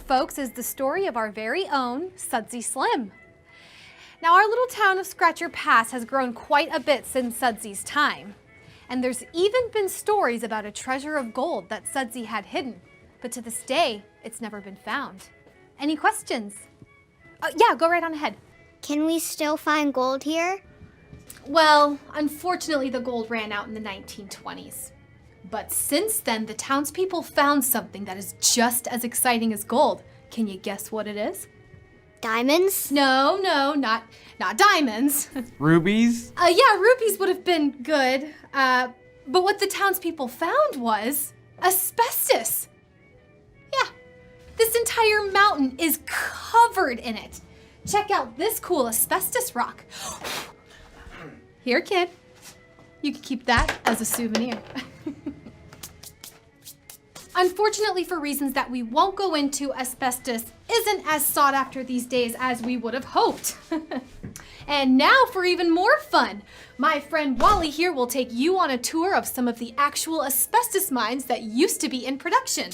folks, is the story of our very own Sudsy Slim. Now, our little town of Scratcher Pass has grown quite a bit since Sudsy's time. And there's even been stories about a treasure of gold that Sudsy had hidden. But to this day, it's never been found. Any questions? Yeah, go right on ahead. Can we still find gold here? Well, unfortunately, the gold ran out in the 1920s. But since then, the townspeople found something that is just as exciting as gold. Can you guess what it is? Diamonds? No, not diamonds. Rubies? Yeah, rubies would have been good. But what the townspeople found was asbestos. Yeah, this entire mountain is covered in it. Check out this cool asbestos rock. Here, kid. You can keep that as a souvenir. Unfortunately, for reasons that we won't go into, asbestos isn't as sought after these days as we would have hoped. And now for even more fun. My friend Wally here will take you on a tour of some of the actual asbestos mines that used to be in production.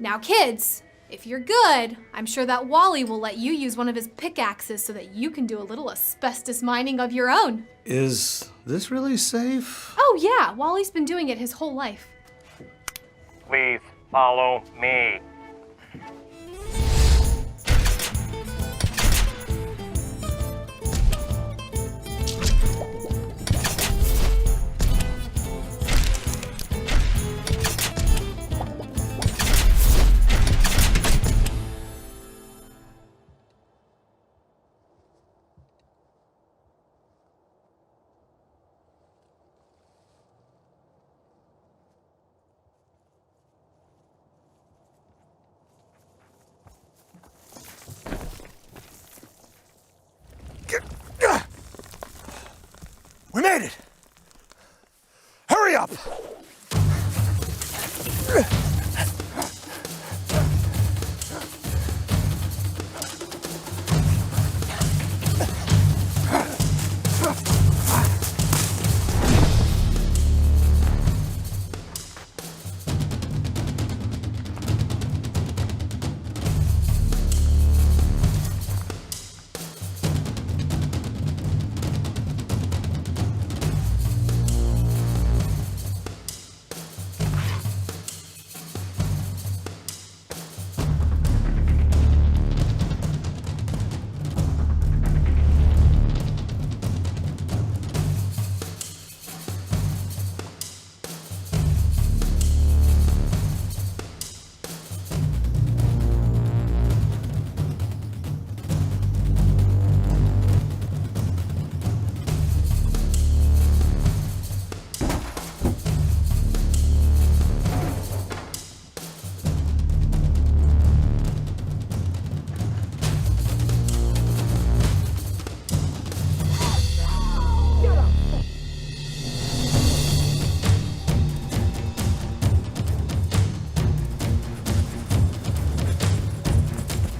Now kids, if you're good, I'm sure that Wally will let you use one of his pickaxes so that you can do a little asbestos mining of your own. Is this really safe? Oh yeah, Wally's been doing it his whole life. Please follow me. We made it! Hurry up!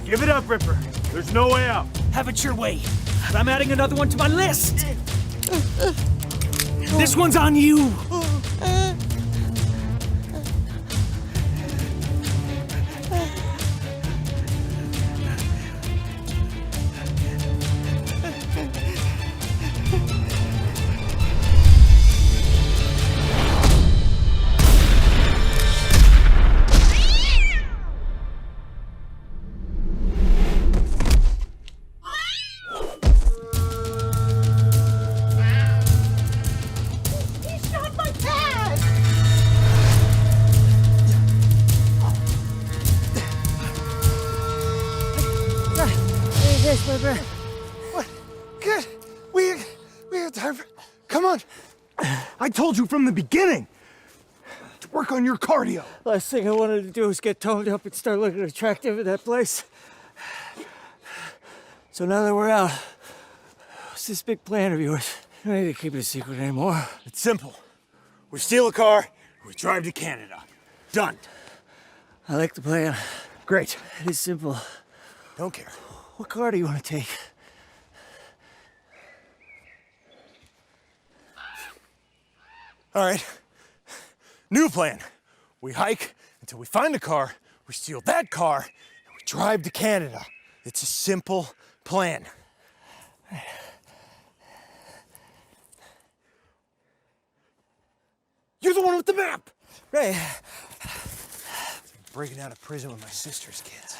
Give it up, Ripper. There's no way out. Have it your way. But I'm adding another one to my list. This one's on you. What? Good. We have time for... Come on. I told you from the beginning to work on your cardio. Last thing I wanted to do was get toned up and start looking attractive in that place. So now that we're out, what's this big plan of yours? You don't need to keep it a secret anymore. It's simple. We steal a car, we drive to Canada. Done. I like the plan. Great. It is simple. Don't care. What car do you want to take? All right. New plan. We hike until we find a car, we we steal that car, and we drive to Canada. It's a simple plan. You're the one with the map! Right. Breaking out of prison with my sister's kids.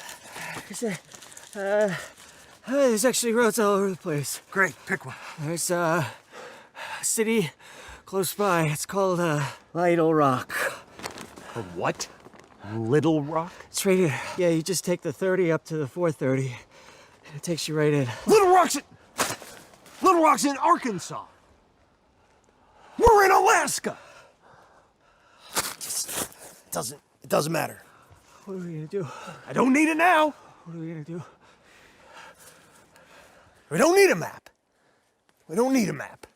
There's actually roads all over the place. Great, pick one. There's a city close by. It's called Little Rock. What? Little Rock? It's right here. Yeah, you just take the 30 up to the 430. It takes you right in. Little Rock's in Arkansas. We're in Alaska. It doesn't matter. What are we gonna do? I don't need it now. What are we gonna do? We don't need a map. We don't need a map.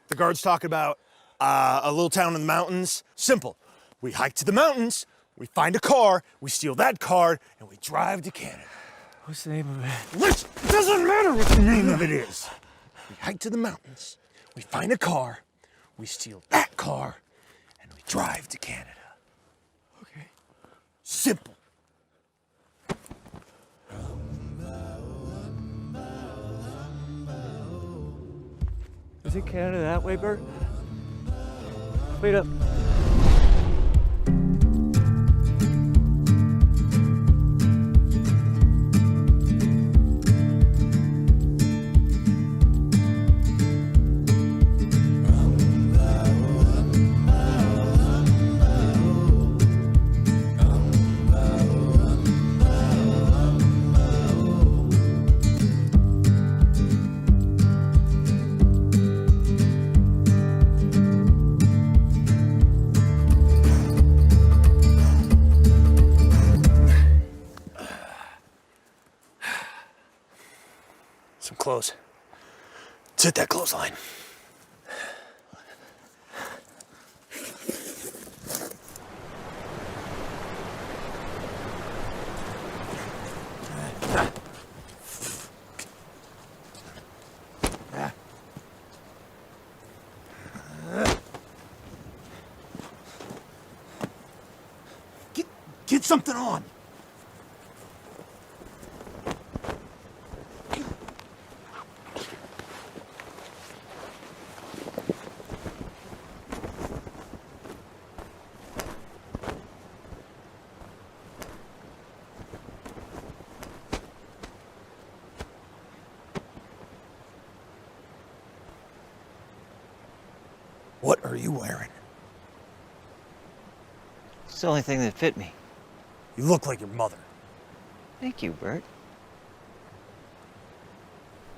The guards talk about a little town in the mountains. Simple. We hike to the mountains, we find a car, we steal that car, and we drive to Canada. What's the name of it? It doesn't matter what the name of it is. We hike to the mountains, we find a car, we steal that car, and we drive to Canada. Okay. Simple. Is it Canada that way, Bert? Wait up. Some clothes. Let's hit that clothesline. Get something on. What are you wearing? It's the only thing that fit me. You look like your mother. Thank you, Bert.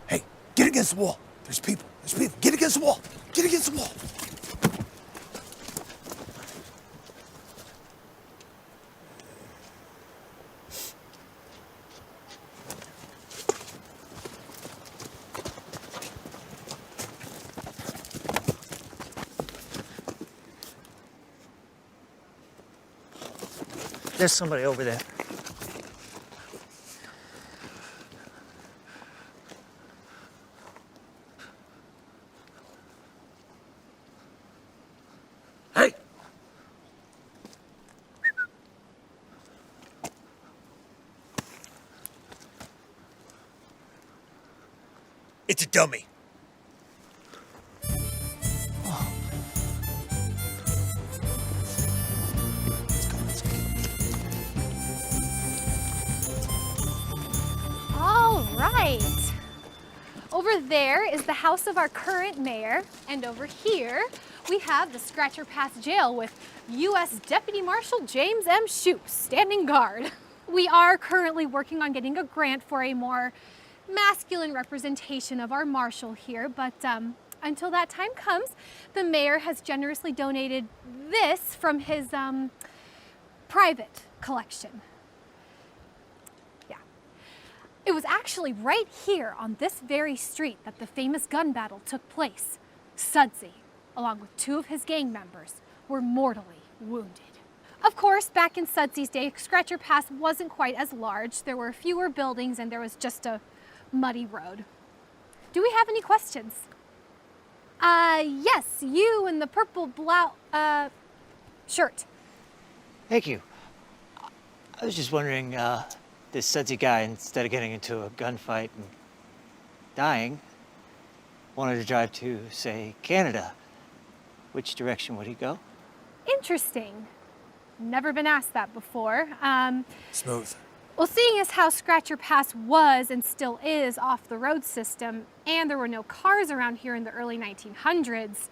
Hey, get against the wall. There's people. Get against the wall. Get against the wall. There's somebody over there. Hey! It's a dummy. All right. Over there is the house of our current mayor, and over here we have the Scratcher Pass jail with U.S. Deputy Marshal James M. Shoup standing guard. We are currently working on getting a grant for a more masculine representation of our marshal here, but until that time comes, the mayor has generously donated this from his private collection. It was actually right here on this very street that the famous gun battle took place. Sudsy, along with 2 of his gang members, were mortally wounded. Of course, back in Sudsy's day, Scratcher Pass wasn't quite as large. There were fewer buildings and there was just a muddy road. Do we have any questions? Yes, you in the purple blouse, shirt. Thank you. I was just wondering, this sudsy guy, instead of getting into a gunfight and dying, wanted to drive to, say, Canada. Which direction would he go? Interesting. Never been asked that before. Smooth. Well, seeing as how Scratcher Pass was and still is off the road system, and there were no cars around here in the early 1900s,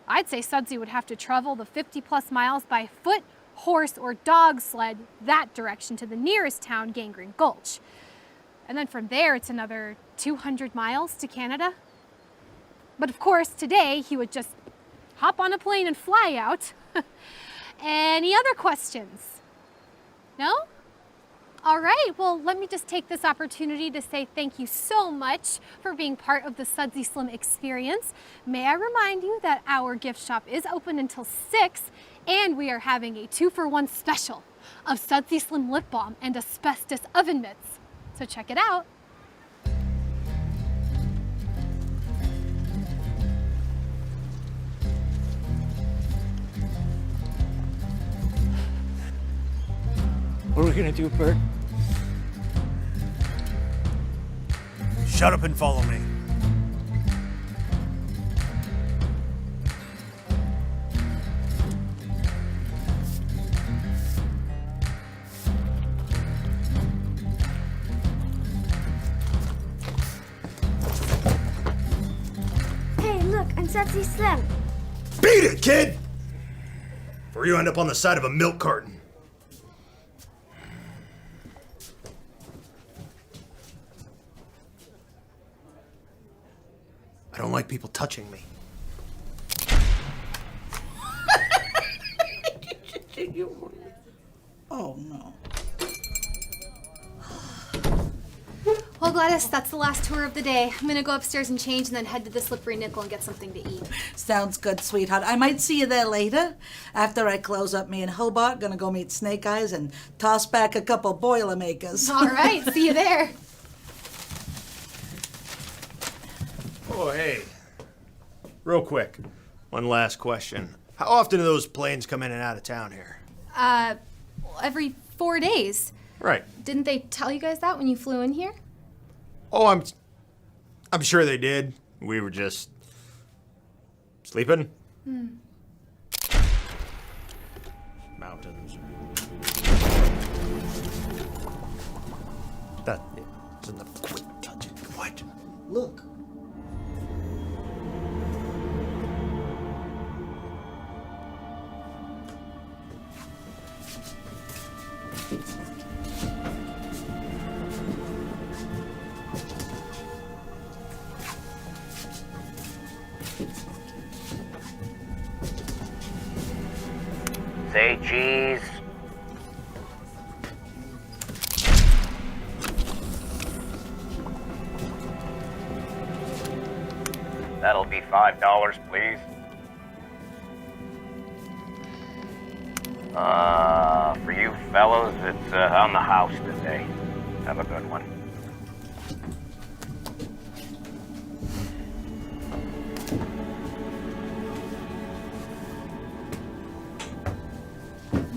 I'd say Sudsy would have to travel the 50+ miles by foot, horse, or dog sled that direction to the nearest town, Gangrene Gulch. And then from there, it's another 200 miles to Canada. But of course, today, he would just hop on a plane and fly out. Any other questions? No? All right, well, let me just take this opportunity to say thank you so much for being part of the Sudsy Slim experience. May I remind you that our gift shop is open until 6, and we are having a 2-for-1 special of Sudsy Slim lip balm and asbestos oven mitts. So check it out. What are we gonna do, Bert? Shut up and follow me. Hey, look, I'm Sudsy Slim. Beat it, kid! Or you end up on the side of a milk carton. I don't like people touching me. Oh, no. Well, Gladys, that's the last tour of the day. I'm gonna go upstairs and change and then head to the Slippery Nickel and get something to eat. Sounds good, sweetheart. I might see you there later. After I close up me in Hobart, gonna go meet Snake Eyes and toss back a couple Boilermakers. All right, see you there. Oh, hey. Real quick, one last question. How often do those planes come in and out of town here? Every 4 days. Right. Didn't they tell you guys that when you flew in here? Oh, I'm sure they did. We were just sleeping. Mountains. That isn't the quick touch. What? Look. Say cheese. That'll be $5, please. For you fellows, it's on the house today. Have a good one.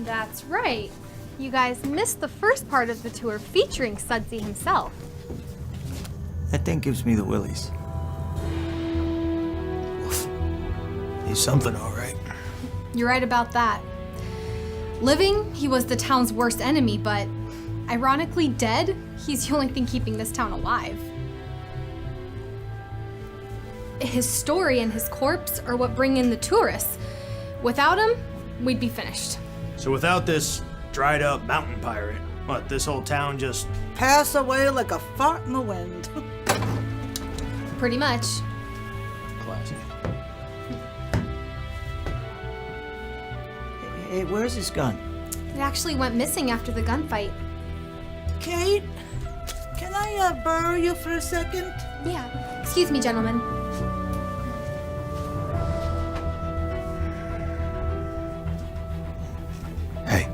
That's right. You guys missed the first part of the tour featuring Sudsy himself. That thing gives me the willies. He's something, all right. You're right about that. Living, he was the town's worst enemy, but ironically dead, he's the only thing keeping this town alive. His story and his corpse are what bring in the tourists. Without him, we'd be finished. So without this dried up mountain pirate, what, this whole town just... Pass away like a fart in the wind. Pretty much. classy. Hey, where's his gun? It actually went missing after the gunfight. Kate, can I borrow you for a second? Yeah. Excuse me, gentlemen. Hey.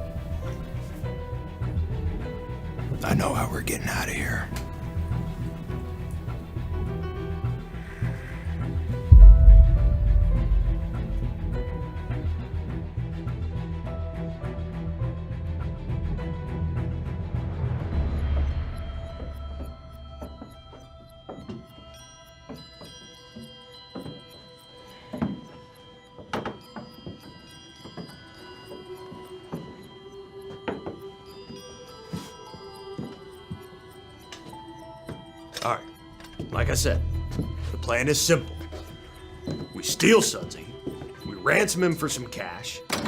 I know how we're getting out of here. All right. Like I said, the plan is simple. We steal Sudsy, we ransom him for some cash, and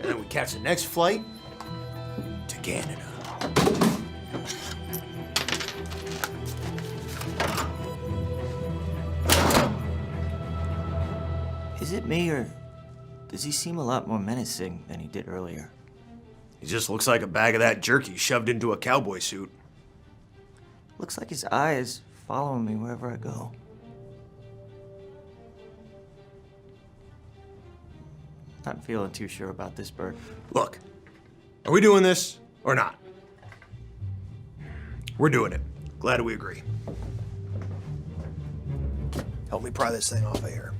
then we catch the next flight to Canada. Is it me, or does he seem a lot more menacing than he did earlier? He just looks like a bag of that jerky shoved into a cowboy suit. Looks like his eye is following me wherever I go. Not feeling too sure about this, Bert. Look, are we doing this or not? We're doing it. Glad we agree. Help me pry this thing off of here.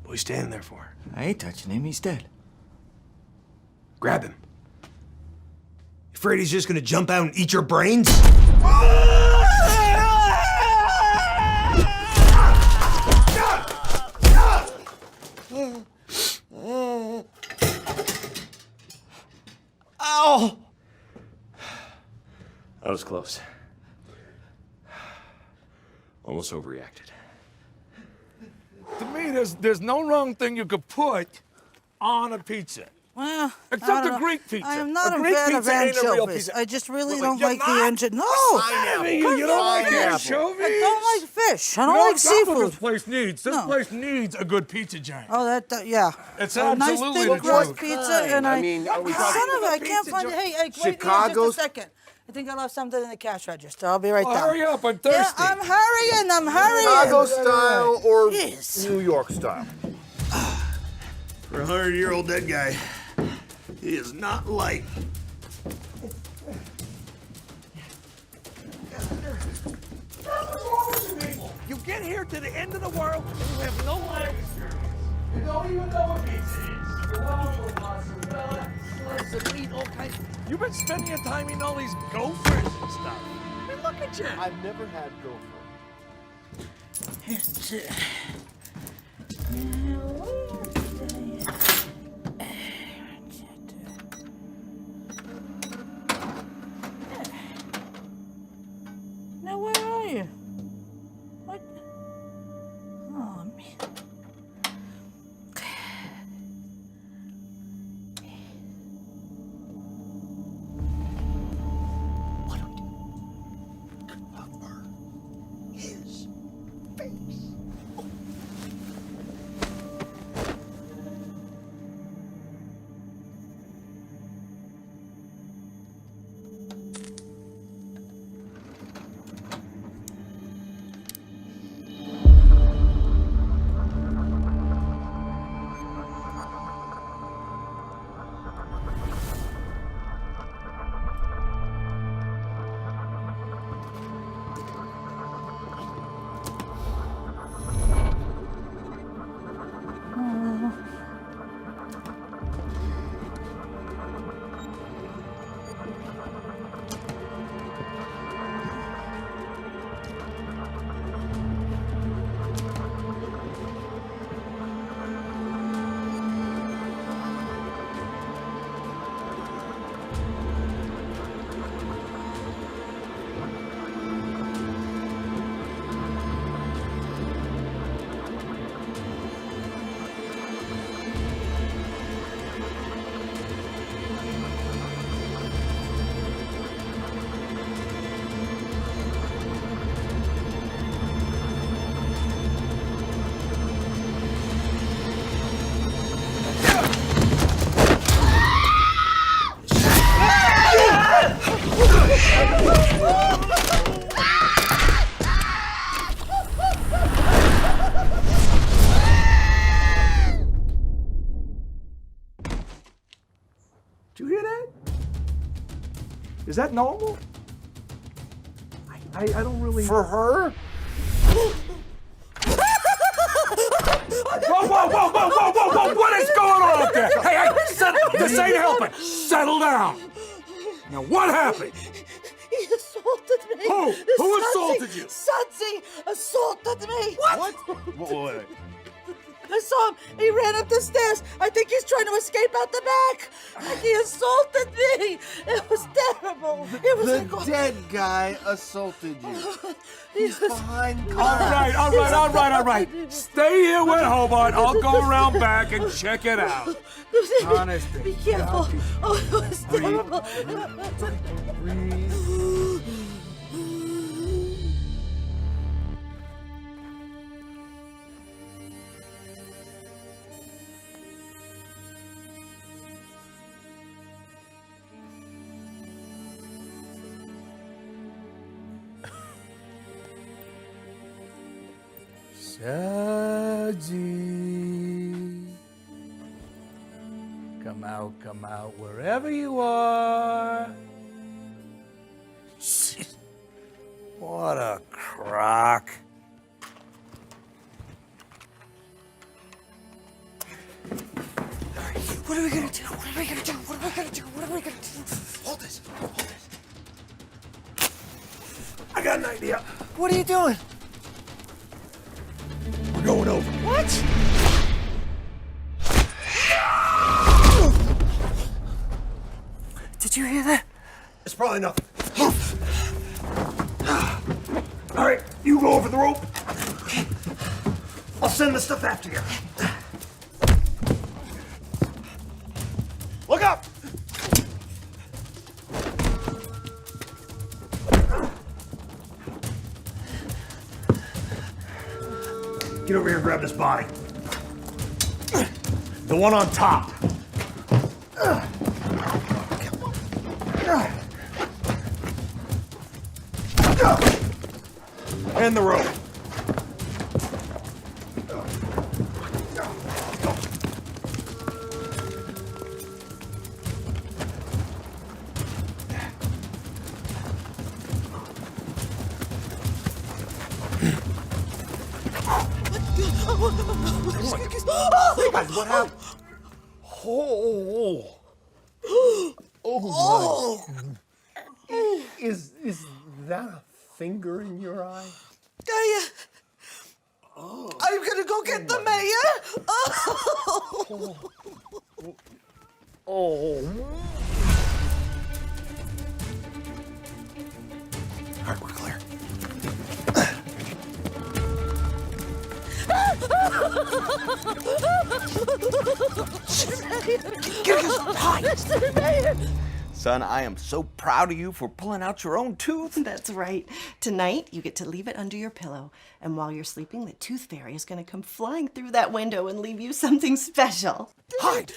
What are you standing there for? I ain't touching him, he's dead. Grab him. You afraid he's just gonna jump out and eat your brains? Ow! That was close. Almost overreacted. To me, there's no wrong thing you could put on a pizza. Well, Except I don't a know. Greek pizza. I am not A a Greek fan of pizza ain't a real anchovies. pizza. I just really Wait, don't you're like the not? engine. No! You don't like anchovies? I don't like fish. I don't You know, like that's what seafood. this place needs. This No. place needs a good pizza giant. Oh, yeah. It's a nice absolutely thick the crust truth. pizza, and I mean, are we son talking of a, I about can't pizza find it. joint? Hey, wait here Chicago's- just a second. I think I left something in the cash register. I'll be right Oh, down. hurry up, I'm Yeah, thirsty. I'm hurrying. Chicago style or Yes. New York style? For a 100-year-old dead guy, he is not light. You get here to the end of the world and you have no life experience. You don't even know what pizza is. You want mozzarella, slices of meat, all kinds. You've been spending your time eating all these gophers and stuff. I mean, look at you. I've never had gopher. Now, where are you? What? Oh, man. His face. Is that normal? I don't really... For her? Whoa! What is going on up there? Hey, this ain't helping. Settle down. Now, what happened? He assaulted me. Who? Who assaulted you? Sudsy assaulted me. What? Wait. I saw him. He ran up the stairs. I think he's trying to escape out the back. He assaulted me. It was terrible. It was The like, dead guy assaulted you. He's behind All right. Stay here with Hobart. I'll go around back and check it out. Honest. Be careful. Oh, it was terrible. Sudsy. Come out, wherever you are. What a crock. What are we gonna do? Hold this. I got an idea. What are you doing? We're going over. What? Did you hear that? It's probably nothing. All right, you go over the rope. I'll send the stuff after you. Look up! Get over here and grab this body. The one on top. And the rope. Guys, what happened? Oh my. Is that a finger in your eye? I'm gonna go get the mayor. Oh. All right, we're clear. Son, I am so proud of you for pulling out your own tooth. That's right. Tonight, you get to leave it under your pillow. And while you're sleeping, the tooth fairy is going to come flying through that window and leave you something special. Hide!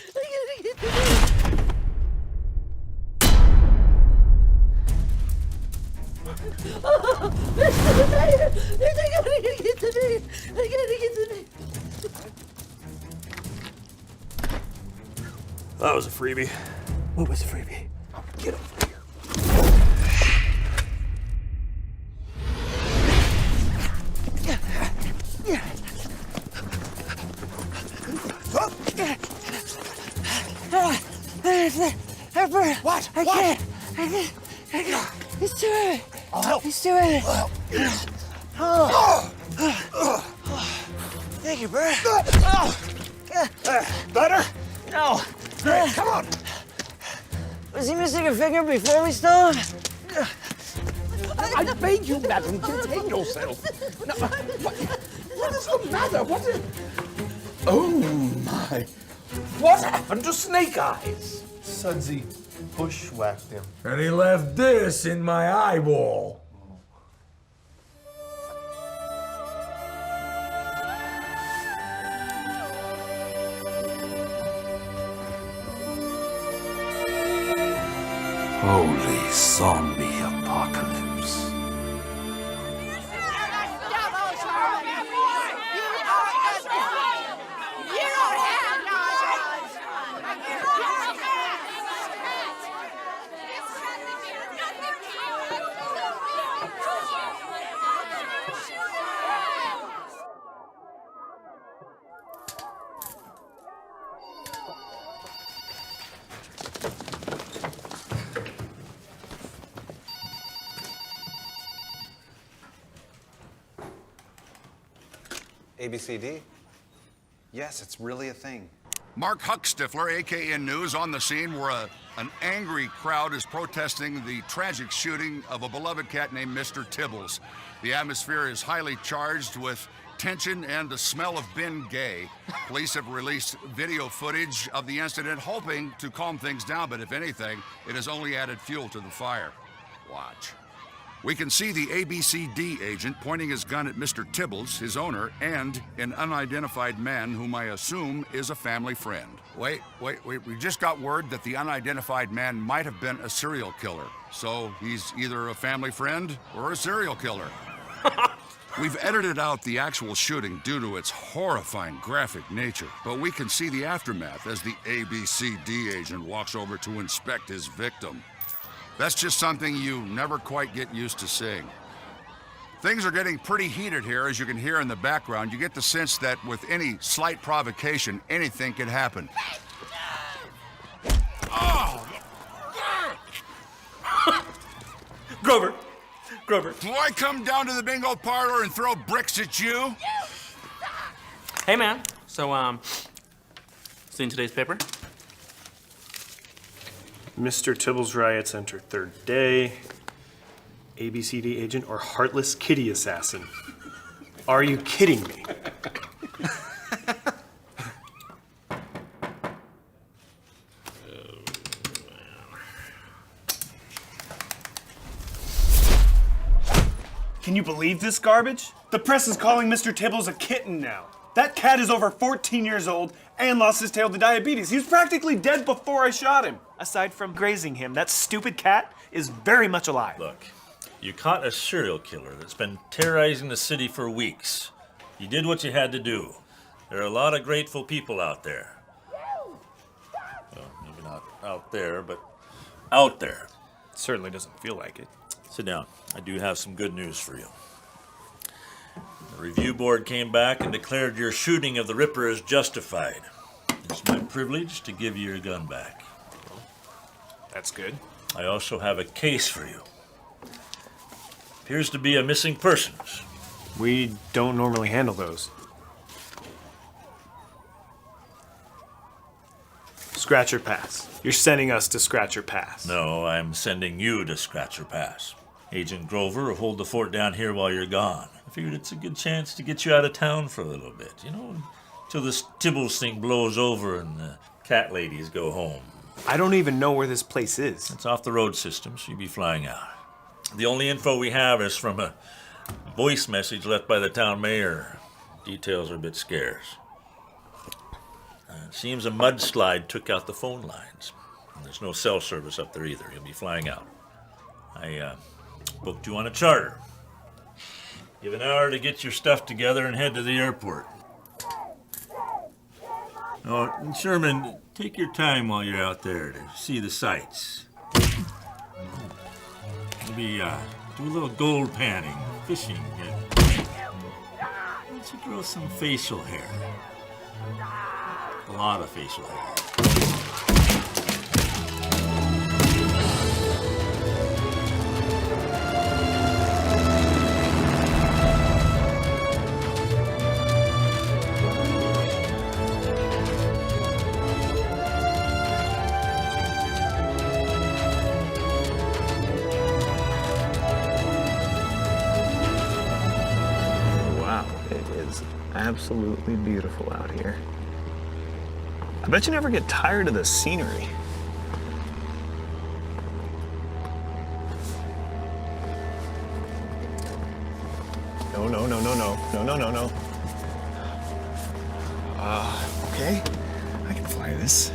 That was a freebie. What was the freebie? Get over here. What? I can't. It's too heavy. I'll help. It's too heavy. Thank you, Bert. Better? No. Great, come on. Was he missing a finger before we stole him? I beg you, madam, contain yourself. No, what is the matter? What is... Oh, my. What happened to Snake Eyes? Sudsy bushwhacked him. And he left this in my eyeball. Holy zombie apocalypse. ABCD? Yes, it's really a thing. Mark Huckstifler, AKN News, on the scene where an angry crowd is protesting the tragic shooting of a beloved cat named Mr. Tibbles. The atmosphere is highly charged with tension and the smell of Ben Gay. Police have released video footage of the incident, hoping to calm things down, but if anything, it has only added fuel to the fire. Watch. We can see the ABCD agent pointing his gun at Mr. Tibbles, his owner, and an unidentified man whom I assume is a family friend. Wait, we just got word that the unidentified man might have been a serial killer. So he's either a family friend or a serial killer. We've edited out the actual shooting due to its horrifying graphic nature, but we can see the aftermath as the ABCD agent walks over to inspect his victim. That's just something you never quite get used to seeing. Things are getting pretty heated here, as you can hear in the background. You get the sense that with any slight provocation, anything could happen. Oh! Grover! Do I come down to the bingo parlor and throw bricks at you? Hey, man. So, seen today's paper? Mr. Tibbles riots enter third day. ABCD agent or heartless kitty assassin. Are you kidding me? Can you believe this garbage? The press is calling Mr. Tibbles a kitten now. That cat is over 14 years old and lost his tail to diabetes. He was practically dead before I shot him. Aside from grazing him, that stupid cat is very much alive. Look, you caught a serial killer that's been terrorizing the city for weeks. You did what you had to do. There are a lot of grateful people out there. Well, maybe not out there, but out there. It certainly doesn't feel like it. Sit down. I do have some good news for you. The review board came back and declared your shooting of the Ripper is justified. It's my privilege to give you your gun back. That's good. I also have a case for you. Appears to be a missing persons. We don't normally handle those. Scratch or pass. You're sending us to scratch or pass. No, I'm sending you to scratch or pass. Agent Grover will hold the fort down here while you're gone. I figured it's a good chance to get you out of town for a little bit, you know, till this Tibbles thing blows over and the cat ladies go home. I don't even know where this place is. It's off the road system, so you'll be flying out. The only info we have is from a voice message left by the town mayor. Details are a bit scarce. It seems a mudslide took out the phone lines. And there's no cell service up there either. You'll be flying out. I booked you on a charter. You have an hour to get your stuff together and head to the airport. Oh, and Sherman, take your time while you're out there to see the sights. Maybe do a little gold panning, fishing. Let's you grow some facial hair. A lot of facial hair. Wow, it is absolutely beautiful out here. I bet you never get tired of the scenery. No. Okay, I can fly this.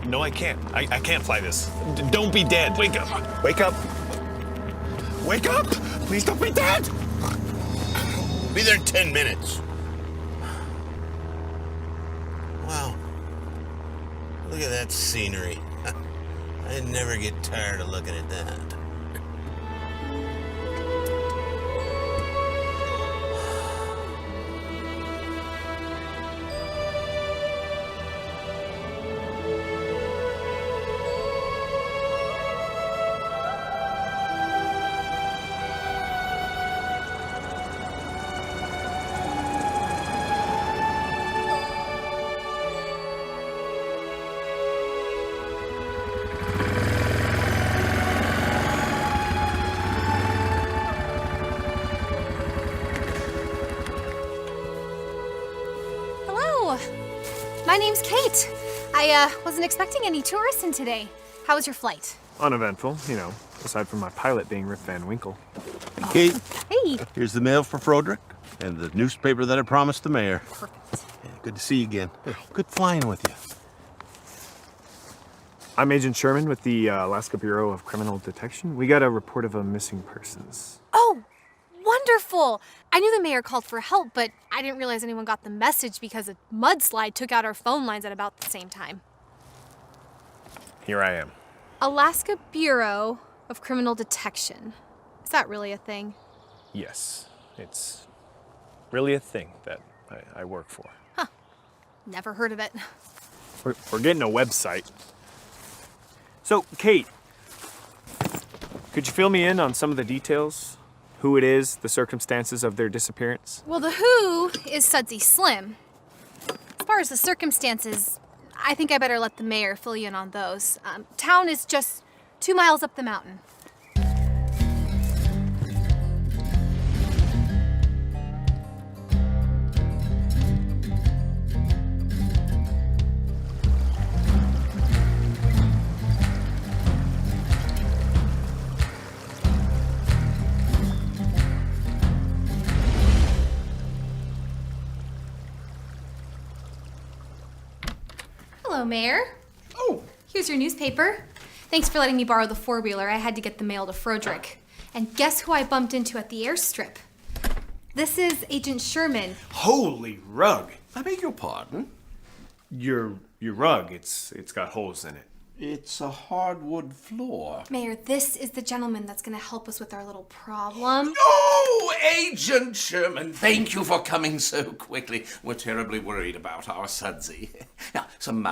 No, I can't. I can't fly this. Don't be dead. Wake up. Wake up. Wake up! Please don't be dead! Be there in 10 minutes. Wow. Look at that scenery. I never get tired of looking at that. My name's Kate. I wasn't expecting any tourists in today. How was your flight? Uneventful, you know, aside from my pilot being Rip Van Winkle. Kate, Hey. here's the mail for Froderick and the newspaper that I promised the mayor. Perfect. Yeah, good to see you again. Good flying with you. I'm Agent Sherman with the Alaska Bureau of Criminal Detection. We got a report of a missing persons. Oh, wonderful! I knew the mayor called for help, but I didn't realize anyone got the message because a mudslide took out our phone lines at about the same time. Here I am. Alaska Bureau of Criminal Detection. Is that really a thing? Yes, it's really a thing that I work for. Huh. Never heard of it. We're getting a website. So, Kate, could you fill me in on some of the details? Who it is, the circumstances of their disappearance? Well, the who is Sudsy Slim. As far as the circumstances, I think I better let the mayor fill you in on those. Town is just 2 miles up the mountain. Hello, Mayor. Oh. Here's your newspaper. Thanks for letting me borrow the four-wheeler. I had to get the mail to Froderick. And guess who I bumped into at the airstrip? This is Agent Sherman. Holy rug! I beg your pardon? Your rug, it's got holes in it. It's a hardwood floor. Mayor, this is the gentleman that's gonna help us with our little problem. Oh, Agent Sherman, thank you for coming so quickly. We're terribly worried about our Sudsy. Now, some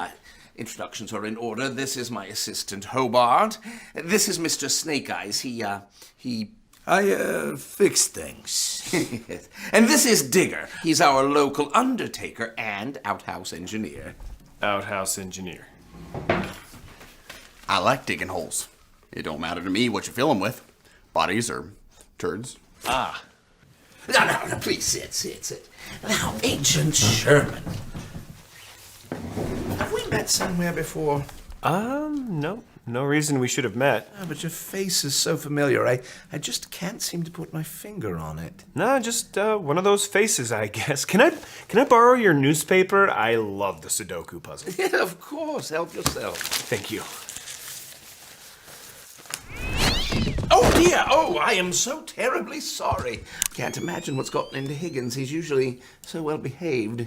introductions are in order. This is my assistant, Hobart. This is Mr. Snake Eyes. I fix things. Yes. And this is Digger. He's our local undertaker and outhouse engineer. Outhouse engineer. I like digging holes. It don't matter to me what you fill them with. Bodies or turds. Ah. No, please sit. Now, Agent Sherman. Have we met somewhere before? No. No reason we should have met. But your face is so familiar. I just can't seem to put my finger on it. No, just one of those faces, I guess. Can I borrow your newspaper? I love the Sudoku puzzle. Yeah, of course. Help yourself. Thank you. Oh, dear. Oh, I am so terribly sorry. Can't imagine what's gotten into Higgins. He's usually so well behaved.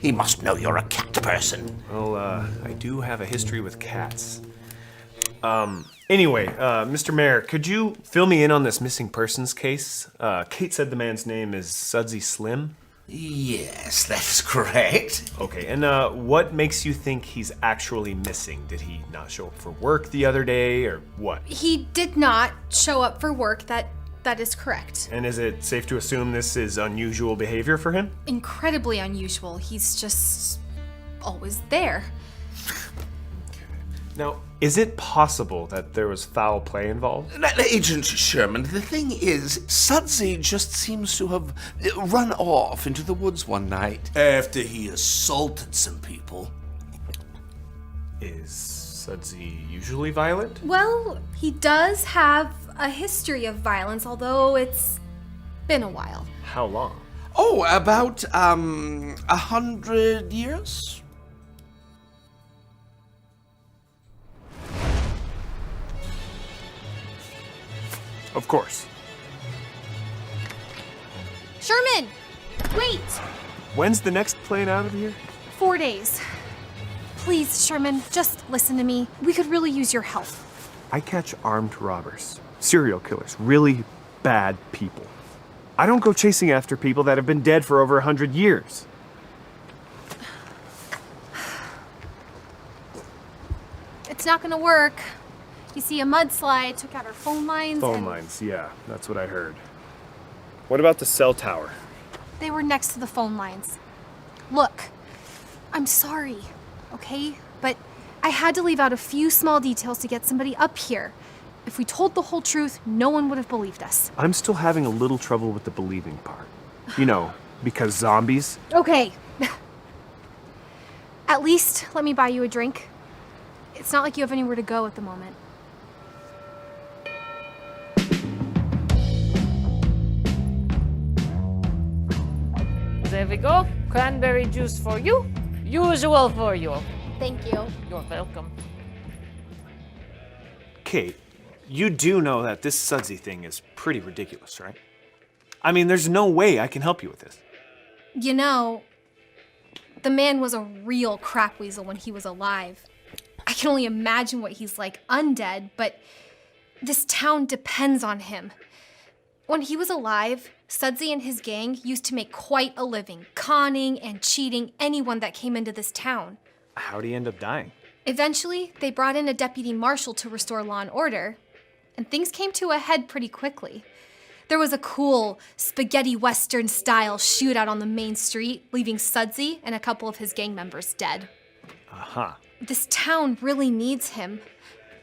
He must know you're a cat person. Well, I do have a history with cats. Anyway, Mr. Mayor, could you fill me in on this missing persons case? Kate said the man's name is Sudsy Slim? Yes, that's correct. Okay, and what makes you think he's actually missing? Did he not show up for work the other day, or what? He did not show up for work. That is correct. And is it safe to assume this is unusual behavior for him? Incredibly unusual. He's just always there. Now, is it possible that there was foul play involved? Agent Sherman, the thing is, Sudsy just seems to have run off into the woods one night. After he assaulted some people. Is Sudsy usually violent? Well, he does have a history of violence, although it's been a while. How long? Oh, about, 100 years? Of course. Sherman! Wait! When's the next plane out of here? 4 days. Please, Sherman, just listen to me. We could really use your help. I catch armed robbers, serial killers, really bad people. I don't go chasing after people that have been dead for over 100 years. It's not gonna work. You see, a mudslide took out our phone lines. Phone lines, yeah, that's what I heard. What about the cell tower? They were next to the phone lines. Look, I'm sorry, okay? But I had to leave out a few small details to get somebody up here. If we told the whole truth, no one would have believed us. I'm still having a little trouble with the believing part. You know, because zombies. Okay. At least let me buy you a drink. It's not like you have anywhere to go at the moment. There we go. Cranberry juice for you. Usual for you. Thank you. You're welcome. Kate, you do know that this sudsy thing is pretty ridiculous, right? I mean, there's no way I can help you with this. You know, the man was a real crap weasel when he was alive. I can only imagine what he's like undead, but this town depends on him. When he was alive, Sudsy and his gang used to make quite a living, conning and cheating anyone that came into this town. How'd he end up dying? Eventually, they brought in a deputy marshal to restore law and order, and things came to a head pretty quickly. There was a cool spaghetti western style shootout on the main street, leaving Sudsy and a couple of his gang members dead. Uh-huh. This town really needs him.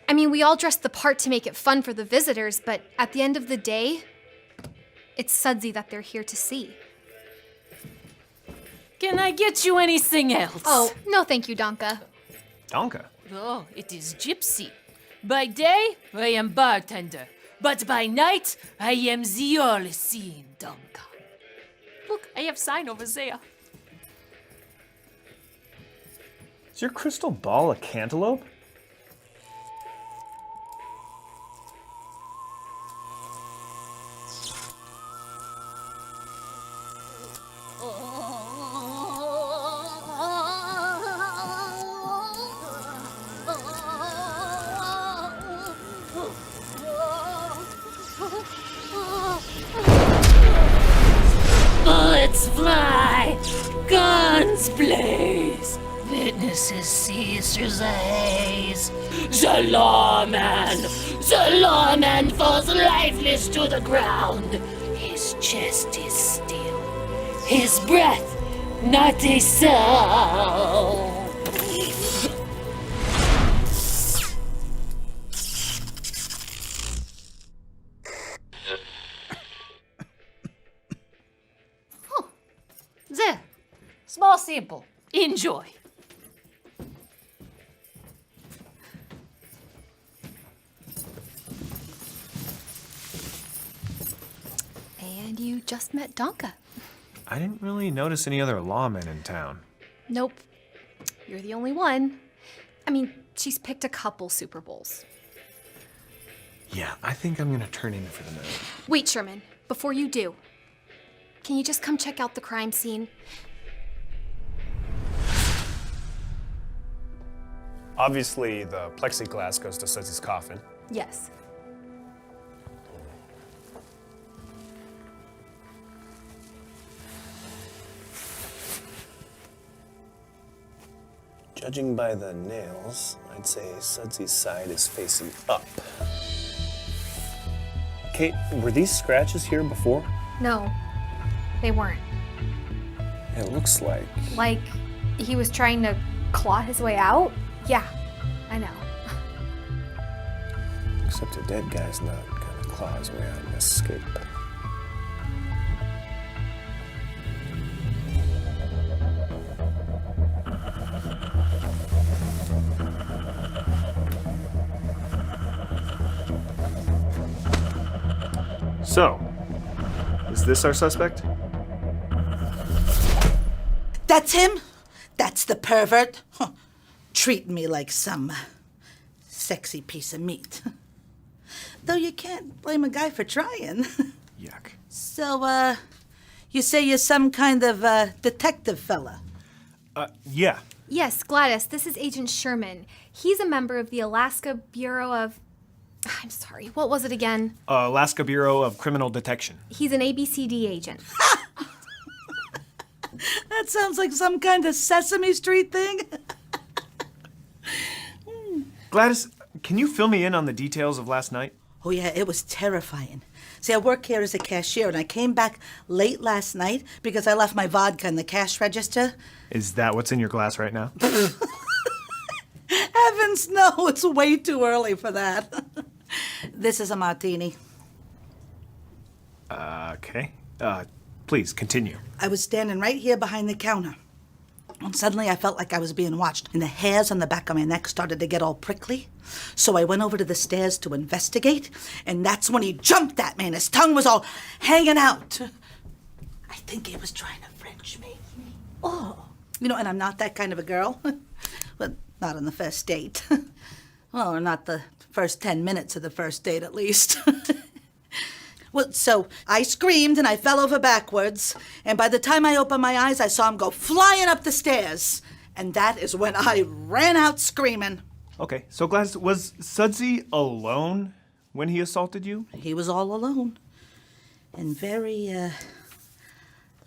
I mean, we all dressed the part to make it fun for the visitors, but at the end of the day, it's Sudsy that they're here to see. Can I get you anything else? Oh, no thank you, Donka. Donka? Oh, it is Gypsy. By day, I am bartender. But by night, I am the all-seeing Donka. Look, I have sign over there. Is your crystal ball a cantaloupe? Bullets fly, guns blaze, witnesses see through the haze. The lawman falls lifeless to the ground. His chest is still, his breath not a sound. There. Small sample. Enjoy. And you just met Donka. I didn't really notice any other lawmen in town. Nope. You're the only one. I mean, she's picked a couple Super Bowls. Yeah, I think I'm gonna turn in for the night. Wait, Sherman, before you do, can you just come check out the crime scene? Obviously, the plexiglass goes to Sudsy's coffin. Yes. Judging by the nails, I'd say Sudsy's side is facing up. Kate, were these scratches here before? No, they weren't. It looks like... Like he was trying to claw his way out? Yeah, I know. Except a dead guy's not gonna claw his way out and escape. So, is this our suspect? That's him? That's the pervert? Huh. Treating me like some sexy piece of meat. Though you can't blame a guy for trying. Yuck. So, you say you're some kind of detective fella? Yeah. Yes, Gladys, this is Agent Sherman. He's a member of the Alaska Bureau of... I'm sorry, what was it again? Alaska Bureau of Criminal Detection. He's an ABCD agent. That sounds like some kind of Sesame Street thing. Gladys, can you fill me in on the details of last night? Oh, yeah, it was terrifying. See, I work here as a cashier, and I came back late last night because I left my vodka in the cash register. Is that what's in your glass right now? Heavens, no, it's way too early for that. This is a martini. Okay. Please, continue. I was standing right here behind the counter. And suddenly I felt like I was being watched, and the hairs on the back of my neck started to get all prickly. So I went over to the stairs to investigate, and that's when he jumped at me, and his tongue was all hanging out. I think he was trying to French me. Oh. You know, and I'm not that kind of a girl. But not on the first date. Well, or not the first 10 minutes of the first date, at least. Well, so I screamed and I fell over backwards, and by the time I opened my eyes, I saw him go flying up the stairs. And that is when I ran out screaming. Okay, so Gladys, was Sudsy alone when he assaulted you? He was all alone. And very,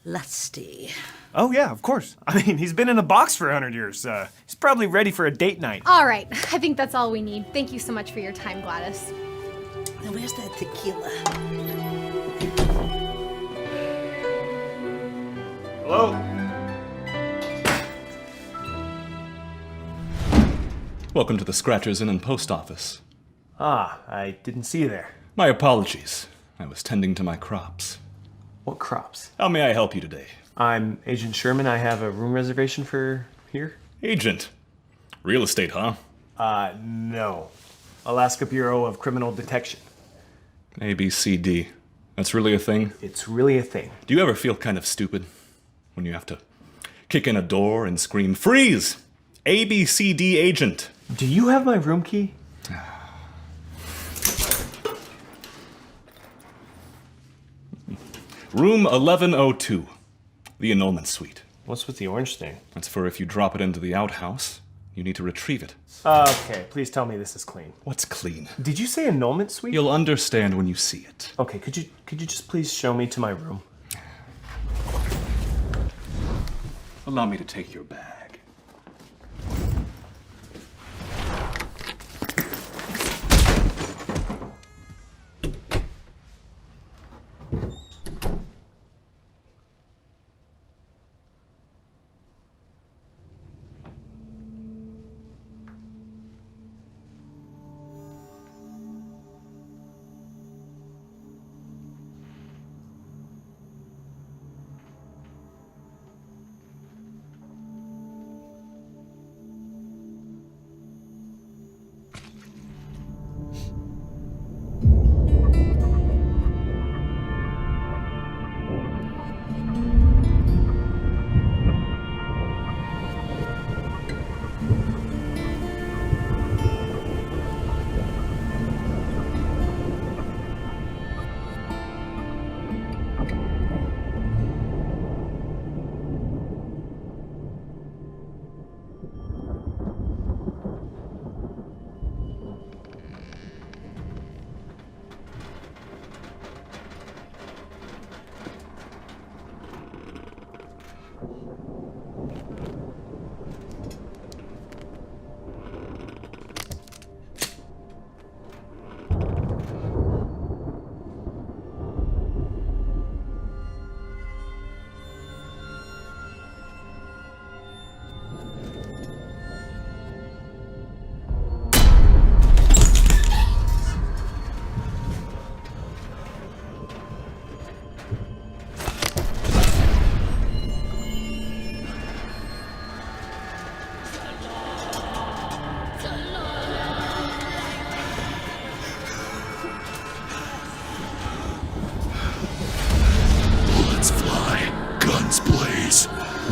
lusty. Oh, yeah, of course. I mean, he's been in a box for 100 years. He's probably ready for a date night. All right, I think that's all we need. Thank you so much for your time, Gladys. Now, where's that tequila? Hello? Welcome to the Scratchers Inn and Post Office. Ah, I didn't see you there. My apologies. I was tending to my crops. What crops? How may I help you today? I'm Agent Sherman. I have a room reservation for here. Agent? Real estate, huh? No. Alaska Bureau of Criminal Detection. ABCD. That's really a thing? It's really a thing. Do you ever feel kind of stupid when you have to kick in a door and scream, "Freeze! ABCD agent"? Do you have my room key? Room 1102. The annulment suite. What's with the orange thing? That's for if you drop it into the outhouse, you need to retrieve it. Okay, please tell me this is clean. What's clean? Did you say annulment suite? You'll understand when you see it. Okay, could you just please show me to my room? Allow me to take your bag.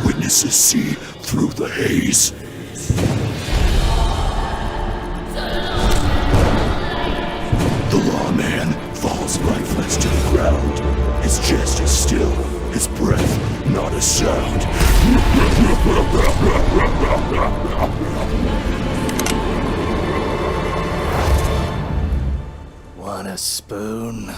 Witnesses see through the haze. The lawman falls lifeless to the ground. His chest is still, his breath not a sound. Want a spoon?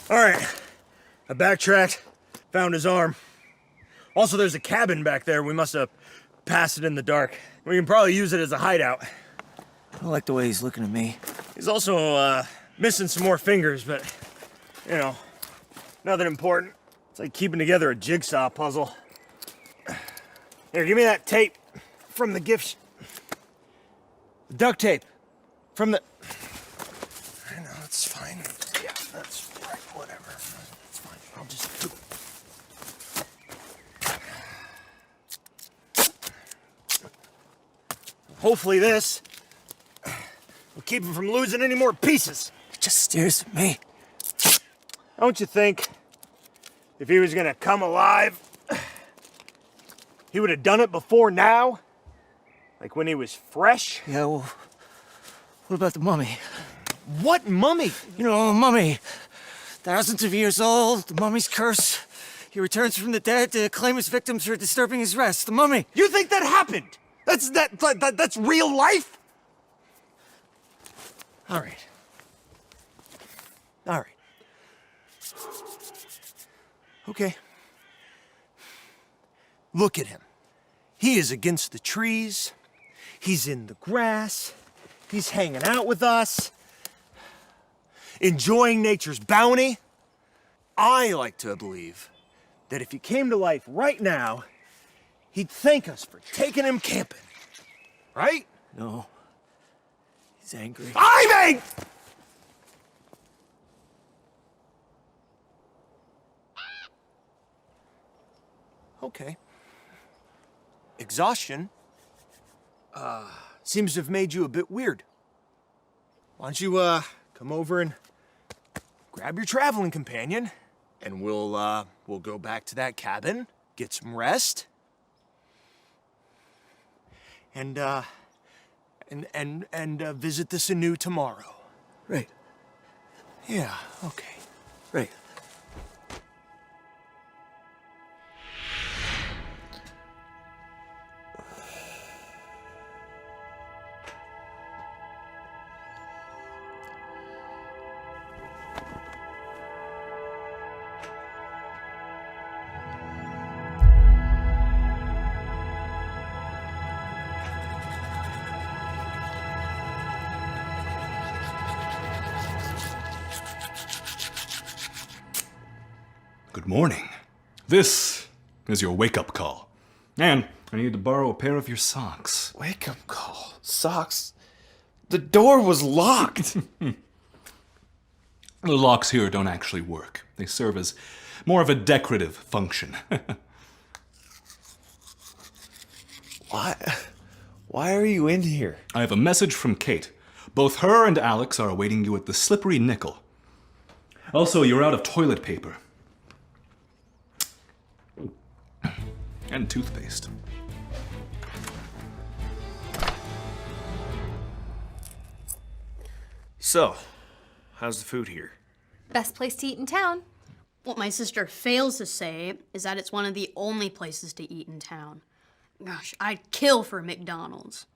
All right, I backtracked, found his arm. Also, there's a cabin back there. We must have passed it in the dark. We can probably use it as a hideout. I don't like the way he's looking at me. He's also missing some more fingers, but, you know, nothing important. It's like keeping together a jigsaw puzzle. Here, give me that tape from the gift. Duct tape from the... I know, it's fine. Yeah, that's right, whatever. It's fine, I'll just do it. Hopefully this will keep him from losing any more pieces. He just stares at me. Don't you think if he was gonna come alive, he would have done it before now? Like when he was fresh? Yeah, well, what about the mummy? What mummy? You know, the mummy. Thousands of years old, the mummy's curse. He returns from the dead to claim his victims for disturbing his rest. The mummy. You think that happened? That's real life? All right. All right. Okay. Look at him. He is against the trees. He's in the grass. He's hanging out with us. Enjoying nature's bounty. I like to believe that if he came to life right now, he'd thank us for taking him camping. Right? No. He's angry. I'm angry! Okay. Exhaustion seems to have made you a bit weird. Why don't you come over and grab your traveling companion, and we'll go back to that cabin, get some rest, and visit the Sanu tomorrow. Right. Yeah. Okay. Right. Good morning. This is your wake-up call. And I need to borrow a pair of your socks. Wake-up call? Socks? The door was locked. The locks here don't actually work. They serve as more of a decorative function. Why are you in here? I have a message from Kate. Both her and Alex are awaiting you at the Slippery Nickel. Also, you're out of toilet paper. And toothpaste. So, how's the food here? Best place to eat in town. What my sister fails to say is that it's one of the only places to eat in town. Gosh, I'd kill for McDonald's.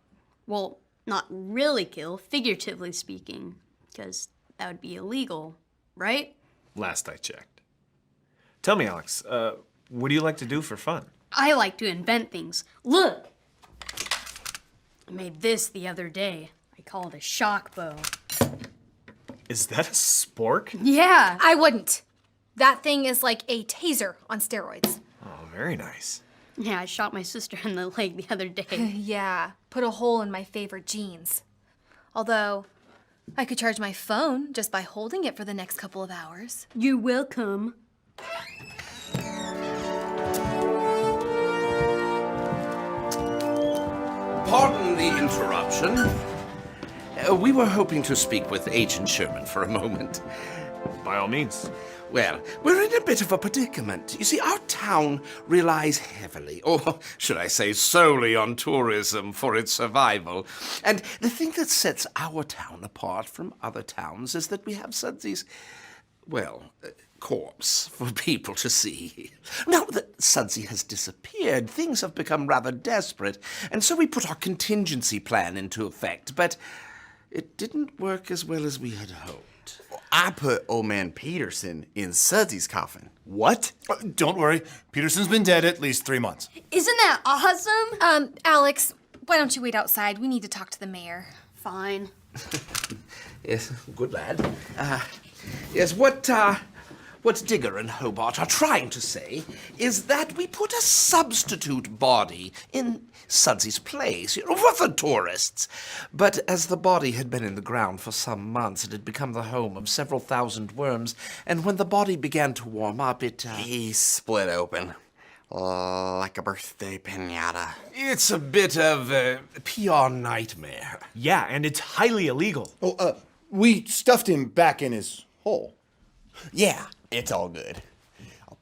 Well, not really kill, figuratively speaking, because that would be illegal, right? Last I checked. Tell me, Alex, what do you like to do for fun? I like to invent things. Look! I made this the other day. I call it a shock bow. Is that a spork? Yeah, I wouldn't. That thing is like a taser on steroids. Oh, very nice. Yeah, I shot my sister in the leg the other day. Yeah, put a hole in my favorite jeans. Although, I could charge my phone just by holding it for the next couple of hours. You're welcome. Pardon the interruption. We were hoping to speak with Agent Sherman for a moment. By all means. Well, we're in a bit of a predicament. You see, our town relies heavily, or should I say solely, on tourism for its survival. And the thing that sets our town apart from other towns is that we have Sudsy's, corpse for people to see. Now that Sudsy has disappeared, things have become rather desperate, and so we put our contingency plan into effect, but it didn't work as well as we had hoped. I put old man Peterson in Sudsy's coffin. What? Don't worry. Peterson's been dead at least 3 months. Isn't that awesome? Alex, why don't you wait outside? We need to talk to the mayor. Fine. Yes, good lad. Yes, what Digger and Hobart are trying to say is that we put a substitute body in Sudsy's place, for the tourists. But as the body had been in the ground for some months, it had become the home of several thousand worms, and when the body began to warm up, He split open. Like a birthday pinata. It's a bit of a PR nightmare. Yeah, and it's highly illegal. Oh, we stuffed him back in his hole. Yeah, it's all good.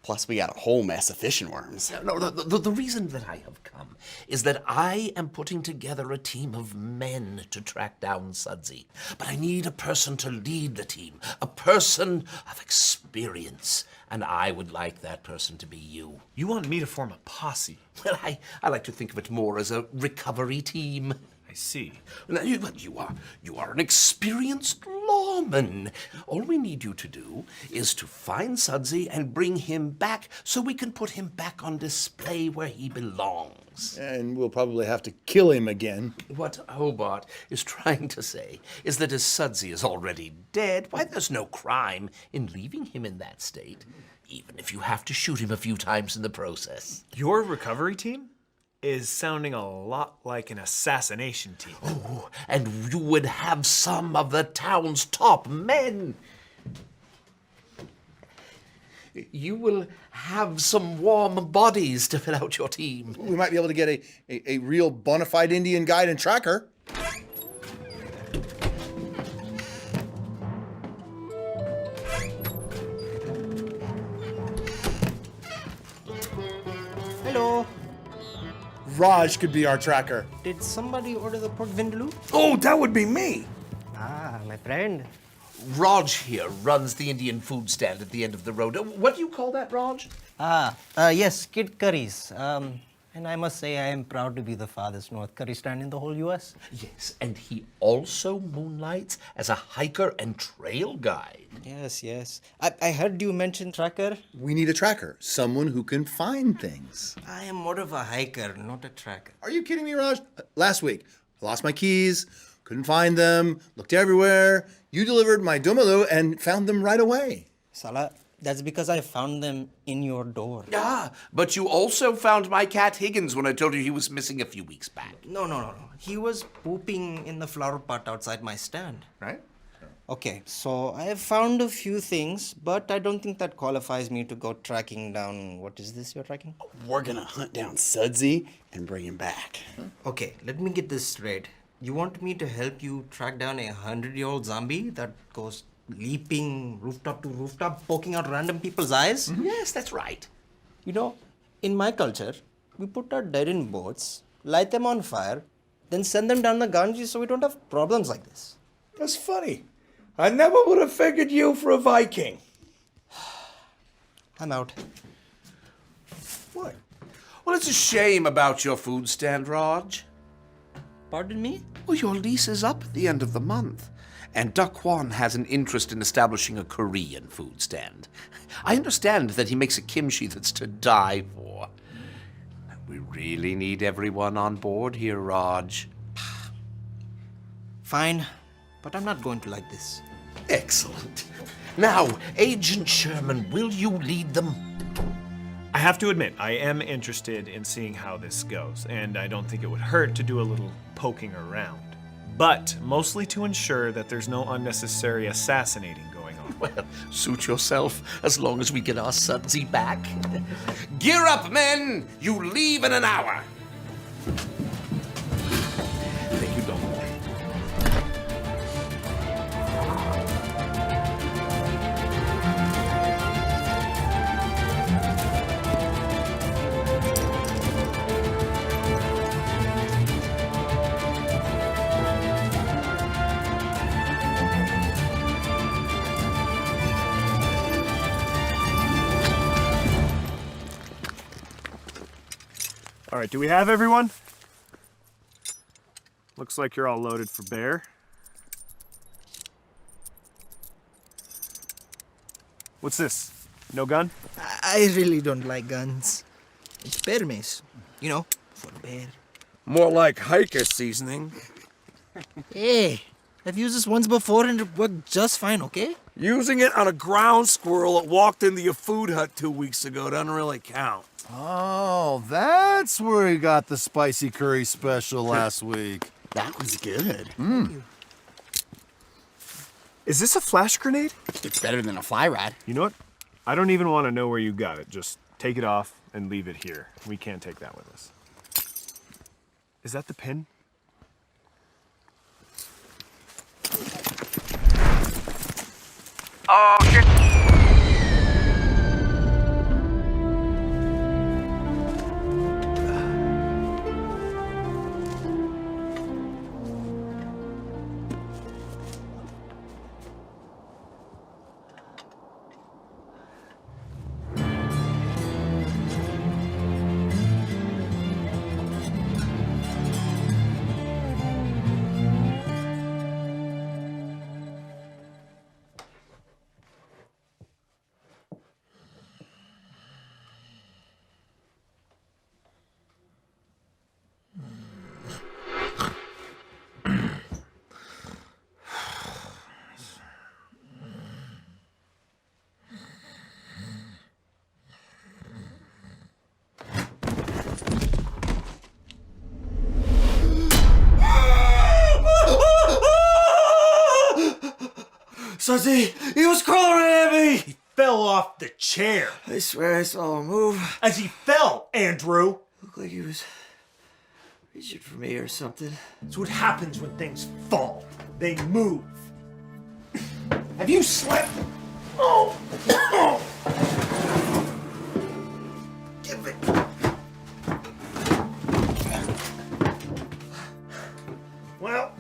Plus, we got a whole mess of fishing worms. No, the reason that I have come is that I am putting together a team of men to track down Sudsy. But I need a person to lead the team, a person of experience. And I would like that person to be you. You want me to form a posse? Well, I like to think of it more as a recovery team. I see. Now, you are an experienced lawman. All we need you to do is to find Sudsy and bring him back so we can put him back on display where he belongs. And we'll probably have to kill him again. What Hobart is trying to say is that as Sudsy is already dead, why, there's no crime in leaving him in that state, even if you have to shoot him a few times in the process. Your recovery team is sounding a lot like an assassination team. Oh, and you would have some of the town's top men. You will have some warm bodies to fill out your team. We might be able to get a real bona fide Indian guide and tracker. Hello. Raj could be our tracker. Did somebody order the pork vindaloo? Oh, that would be me. Ah, my friend. Raj here runs the Indian food stand at the end of the road. What do you call that, Raj? Yes, kid curries. And I must say I am proud to be the farthest north curry stand in the whole U.S. Yes, and he also moonlights as a hiker and trail guide. Yes. I heard you mention tracker. We need a tracker, someone who can find things. I am more of a hiker, not a tracker. Are you kidding me, Raj? Last week, I lost my keys, couldn't find them, looked everywhere. You delivered my dumalu and found them right away. Salah, that's because I found them in your door. Ah, but you also found my cat Higgins when I told you he was missing a few weeks back. No. He was pooping in the flower pot outside my stand. Right? Okay, so I have found a few things, but I don't think that qualifies me to go tracking down... What is this you're tracking? We're gonna hunt down Sudsy and bring him back. Okay, let me get this straight. You want me to help you track down a 100-year-old zombie that goes leaping rooftop to rooftop, poking out random people's eyes? Mm-hmm. Yes, that's right. You know, in my culture, we put our dead in boats, light them on fire, then send them down the Ganges so we don't have problems like this. That's funny. I never would have figured you for a Viking. I'm out. What? Well, it's a shame about your food stand, Raj. Pardon me? Well, your lease is up at the end of the month, and Duckwan has an interest in establishing a Korean food stand. I understand that he makes a kimchi that's to die for. We really need everyone on board here, Raj. Fine, but I'm not going to like this. Excellent. Now, Agent Sherman, will you lead them? I have to admit, I am interested in seeing how this goes, and I don't think it would hurt to do a little poking around. But mostly to ensure that there's no unnecessary assassinating going on. Well, suit yourself, as long as we get our Sudsy back. Gear up, men! You leave in an hour! Thank you, Don. All right, do we have everyone? Looks like you're all loaded for bear. What's this? No gun? I really don't like guns. It's permis, you know, for bear. More like hiker seasoning. Hey, I've used this once before and it worked just fine, okay? Using it on a ground squirrel that walked into your food hut 2 weeks ago doesn't really count. Oh, that's where he got the spicy curry special last week. That was good. Is this a flash grenade? It's better than a fly rod. You know what? I don't even want to know where you got it. Just take it off and leave it here. We can't take that with us. Is that the pin? Oh, shit. Sudsy, he was crawling at me! He fell off the chair. I swear I saw him move. As he fell, Andrew. Looked like he was reaching for me or something. That's what happens when things fall. They move. Have you slept? Oh! Give it. Well,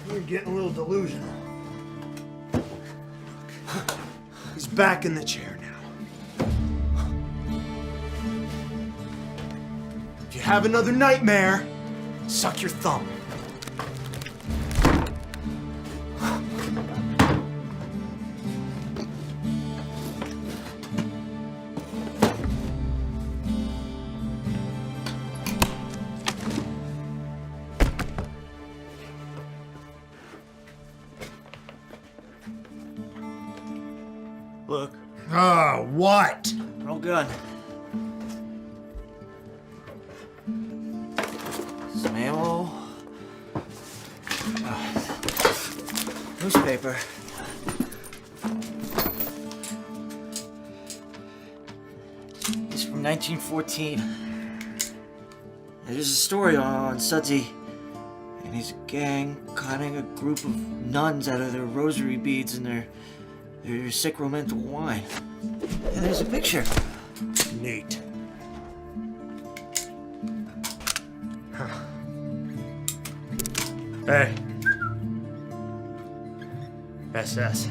you're getting a little delusional. He's back in the chair now. If you have another nightmare, suck your thumb. Look. Oh, what? No gun. Some ammo. Newspaper. It's from 1914. There's a story on Sudsy and his gang conning a group of nuns out of their rosary beads and their sacramental wine. And there's a picture. Neat. Hey. SS.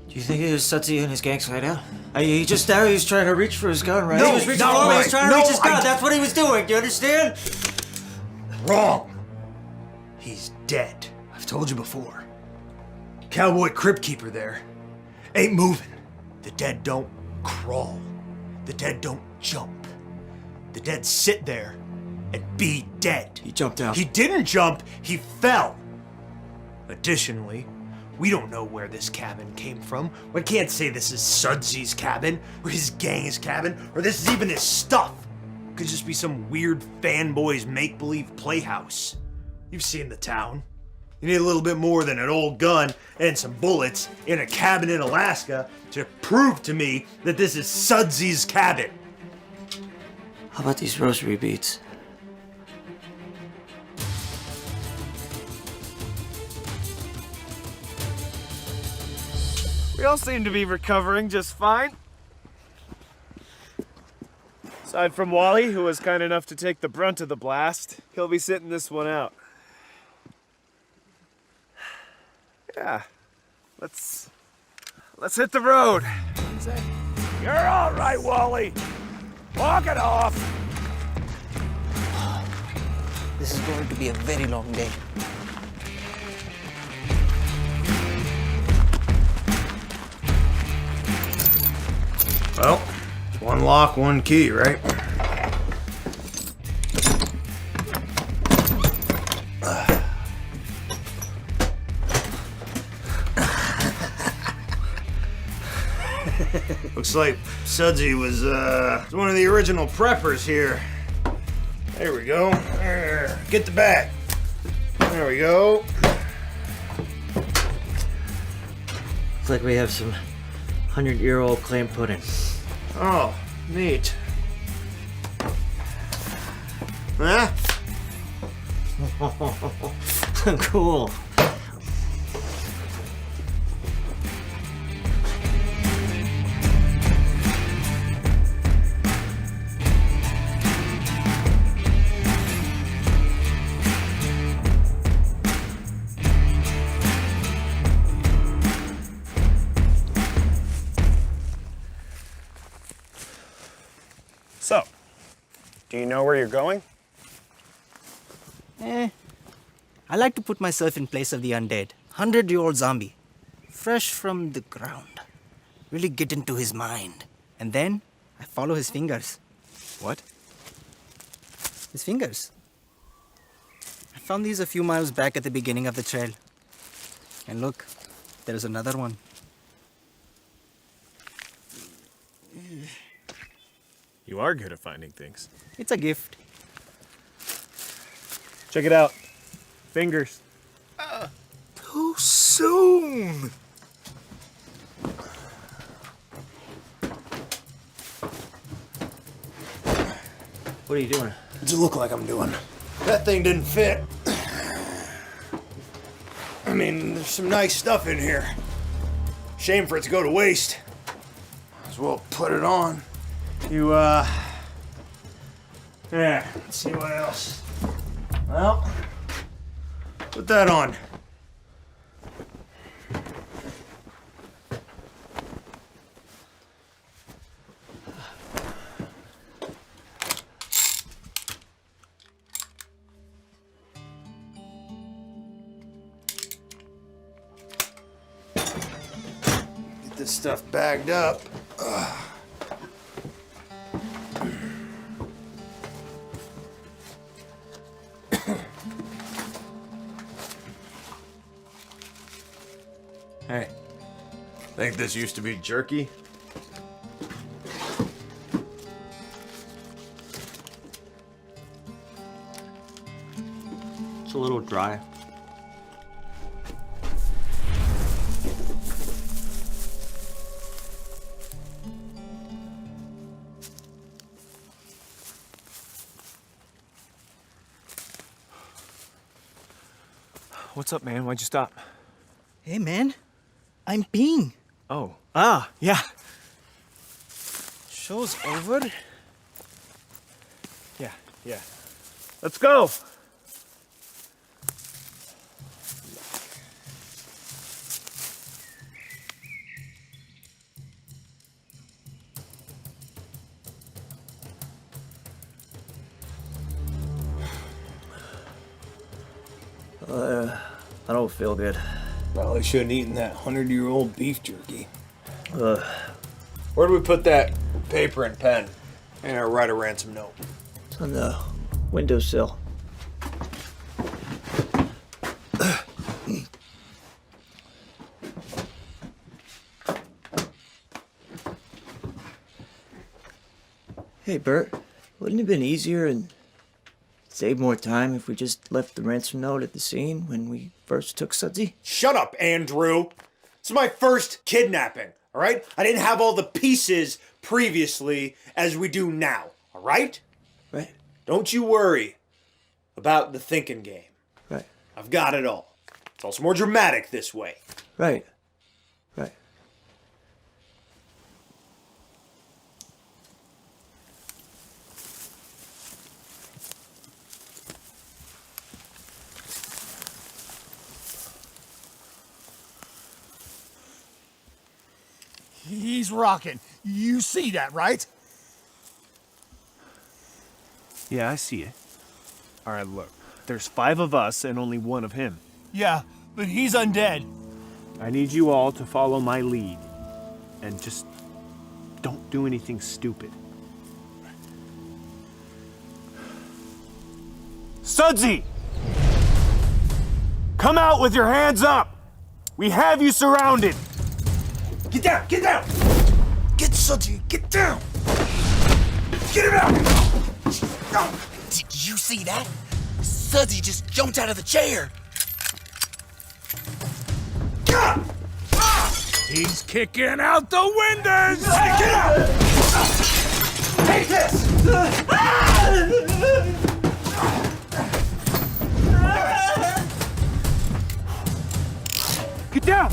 Do you think it was Sudsy and his gang's hideout? He just there, he was trying to reach for his gun, right? No, he was reaching not for me, he was right. trying to No, reach his gun. I- That's what he was doing, do you understand? Wrong. He's dead. I've told you before. Cowboy Crypt Keeper there ain't moving. The dead don't crawl. The dead don't jump. The dead sit there and be dead. He jumped out. He didn't jump, he fell. Additionally, we don't know where this cabin came from. We can't say this is Sudsy's cabin, or his gang's cabin, or this is even his stuff. Could just be some weird fanboy's make-believe playhouse. You've seen the town. You need a little bit more than an old gun and some bullets in a cabin in Alaska to prove to me that this is Sudsy's cabin. How about these rosary beads? We all seem to be recovering just fine. Aside from Wally, who was kind enough to take the brunt of the blast, he'll be sitting this one out. Yeah, let's hit the road. You're all right, Wally. Walk it off. This is going to be a very long day. Well, one lock, one key, right? Looks like Sudsy was one of the original preppers here. There we go. There. Get the bag. There we go. Looks like we have some 100-year-old clam pudding. Oh, neat. Huh? Cool. So, do you know where you're going? I like to put myself in place of the undead. 100-year-old zombie. Fresh from the ground. Really get into his mind. And then, I follow his fingers. What? His fingers. I found these a few miles back at the beginning of the trail. And look, there's another one. You are good at finding things. It's a gift. Check it out. Fingers. Too soon. What are you doing? What's it look like I'm doing? That thing didn't fit. I mean, there's some nice stuff in here. Shame for it to go to waste. Might as well put it on. Yeah, let's see what else. Well, put that on. Get this stuff bagged up. Hey, think this used to be jerky? It's a little dry. What's up, man? Why'd you stop? Hey, man. I'm peeing. Oh. Ah, yeah. Show's over. Yeah. Let's go! I don't feel good. Probably shouldn't have eaten that 100-year-old beef jerky. Ugh. Where do we put that paper and pen? And our write a ransom note. It's on the windowsill. Hey, Bert, wouldn't it have been easier and save more time if we just left the ransom note at the scene when we first took Sudsy? Shut up, Andrew. This is my first kidnapping, all right? I didn't have all the pieces previously as we do now, all right? Right. Don't you worry about the thinking game. Right. I've got it all. It's also more dramatic this way. Right. Right. He's rocking. You see that, right? Yeah, I see it. All right, look. There's 5 of us and only 1 of him. Yeah, but he's undead. I need you all to follow my lead. And just don't do anything stupid. Sudsy! Come out with your hands up! We have you surrounded! Get down! Get down! Get Sudsy! Get down! Get him out! Did you see that? Sudsy just jumped out of the chair. He's kicking out the windows! Get out! Take this! Get down!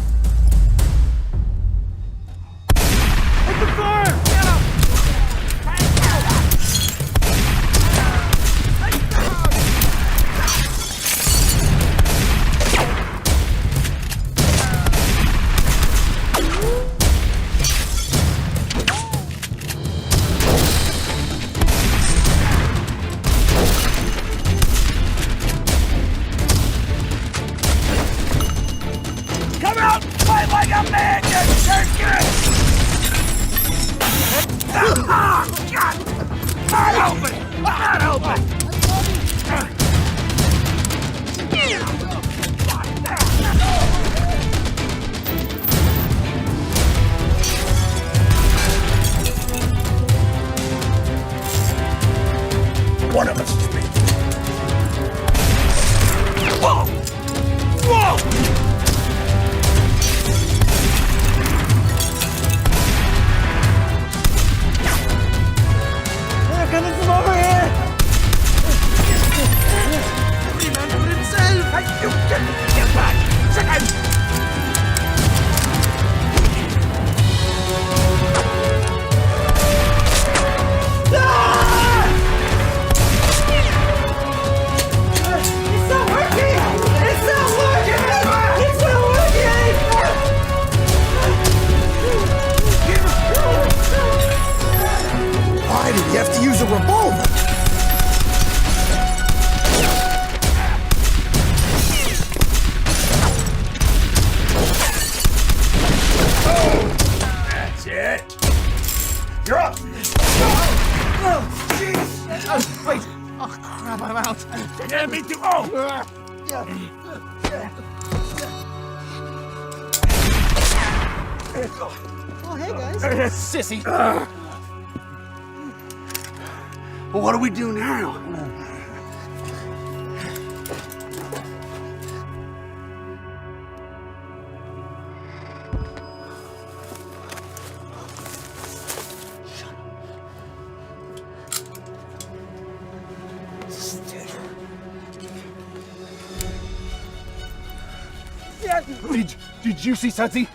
Open fire! Come out! Fight like a man, you jerk! Ah, God! Not open! Not open! One of us is me. Whoa! Whoa! They're coming from over here! Every man for himself! Hey, you get back! Second! It's not working! It's not working! It's not working! Why did you have to use a revolver? That's it. You're up. Oh, jeez. Wait. Oh, crap, I'm out. Yeah, me too. Oh. Oh, hey guys. Sissy. Well, what do we do now? Did you see Sudsy?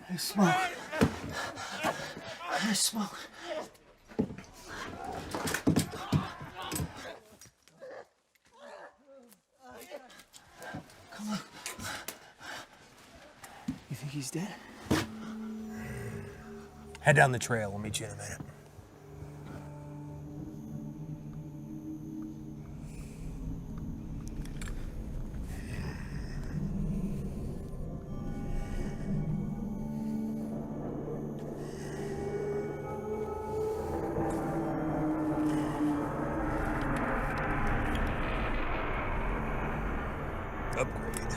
There's smoke. There's smoke. Come on. You think he's dead? Head down the trail. We'll meet you in a minute. Upgrade.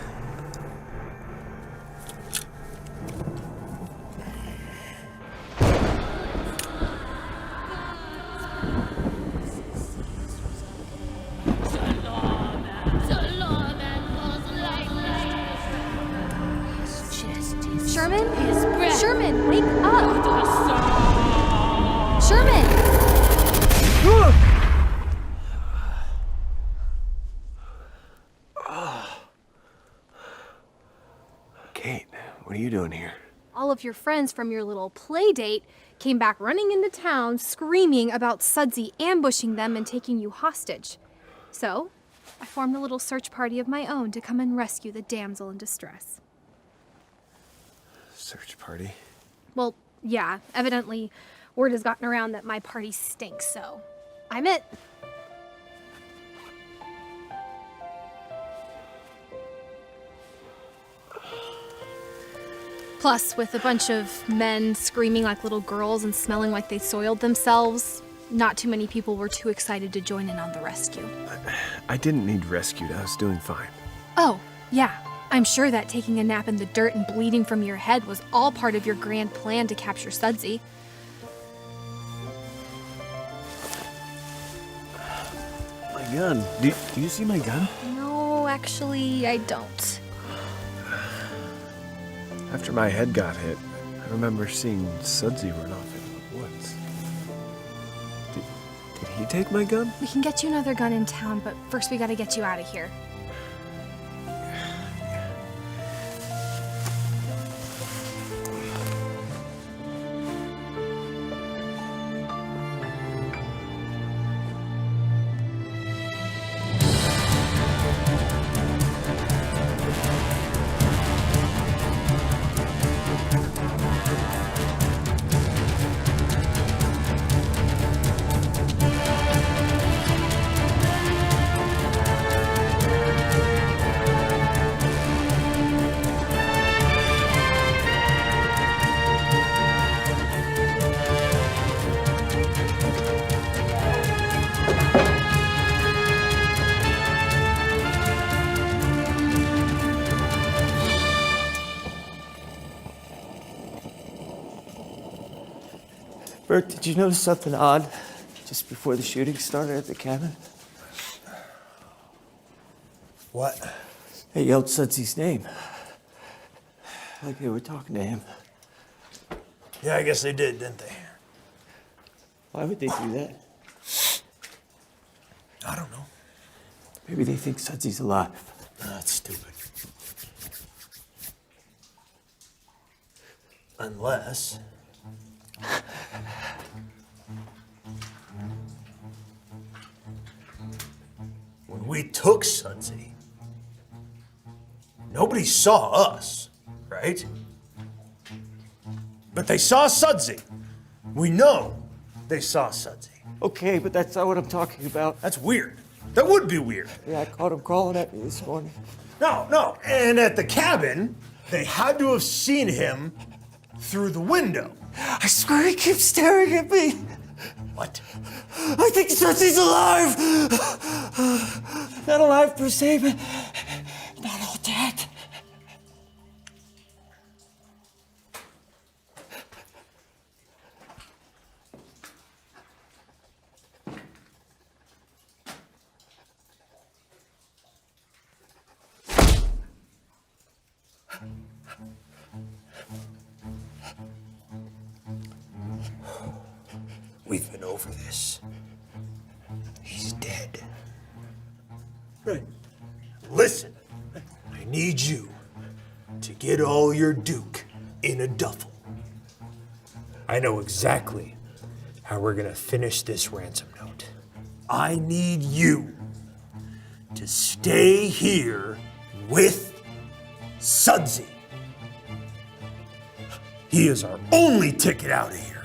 you doing here? All of your friends from your little play date came back running into town screaming about Sudsy ambushing them and taking you hostage. So, I formed a little search party of my own to come and rescue the damsel in distress. Search party? Well, yeah, evidently word has gotten around that my party stinks, so I'm it. Plus, with a bunch of men screaming like little girls and smelling like they soiled themselves, not too many people were too excited to join in on the rescue. I didn't need rescued. I was doing fine. Oh, yeah. I'm sure that taking a nap in the dirt and bleeding from your head was all part of your grand plan to capture Sudsy. My gun. Do you see my gun? No, actually, I don't. After my head got hit, I remember seeing Sudsy run off into the woods. Did he take my gun? We can get you another gun in town, but first we gotta get you out of here. Bert, did you notice something odd just before the shooting started at the cabin? What? They yelled Sudsy's name. Like they were talking to him. Yeah, I guess they did, didn't they? Why would they do that? I don't know. Maybe they think Sudsy's alive. That's stupid. Unless... when we took Sudsy, nobody saw us, right? But they saw Sudsy. We know they saw Sudsy. Okay, but that's not what I'm talking about. That's weird. That would be weird. Yeah, I caught him crawling at me this morning. No. And at the cabin, they had to have seen him through the window. I swear he keeps staring at me. What? I think Sudsy's alive. Not alive per se, but not all dead. We've been over this. He's dead. Right. Listen, I need you to get all your Duke in a duffel. I know exactly how we're gonna finish this ransom note. I need you to stay here with Sudsy. He is our only ticket out of here.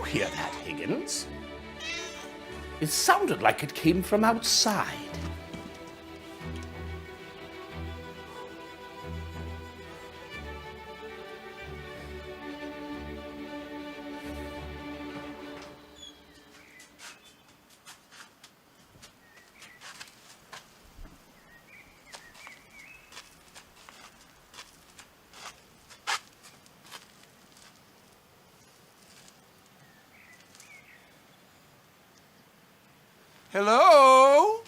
hear that, Higgins? It sounded like it came from outside. Hello?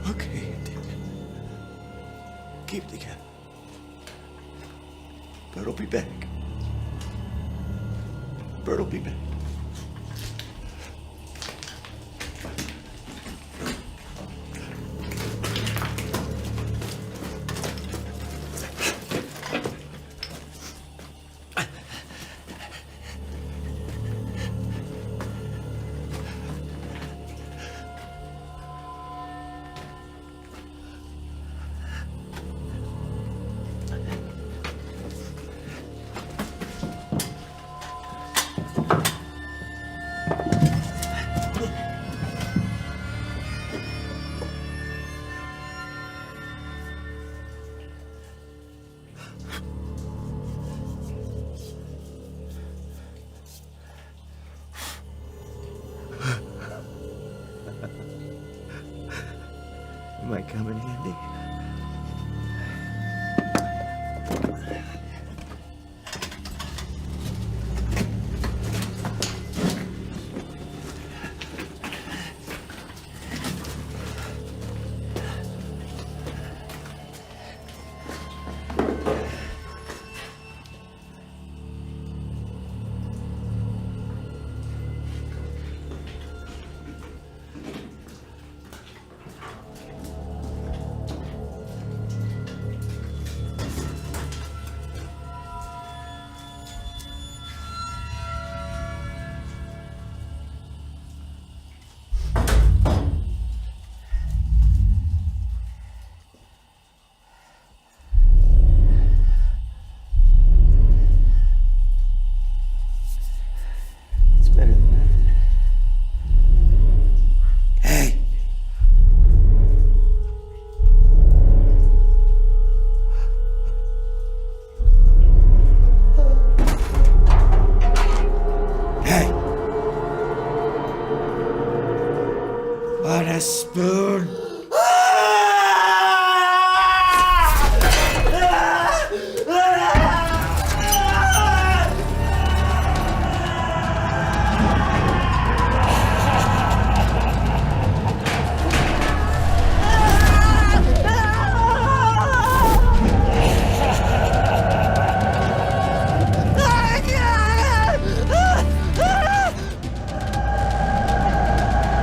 Okay, keep it together. Bird will be back. Bird will be back. Am I coming handy? What a spoon!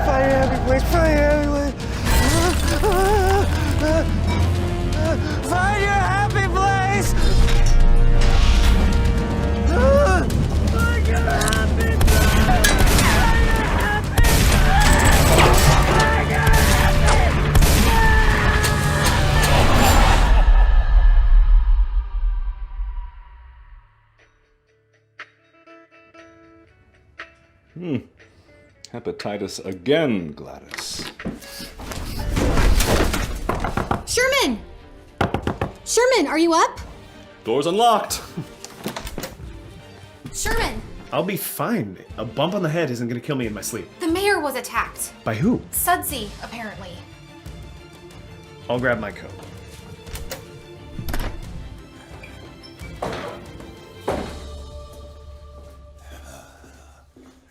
Fire everywhere! Fire everywhere! Find your happy place! Find your happy place! Find your happy place! Find your Hepatitis again, Gladys. Sherman! Sherman, are you up? Door's unlocked. Sherman! I'll be fine. A bump on the head isn't gonna kill me in my sleep. The mayor was attacked. By who? Sudsy, apparently. I'll grab my coat.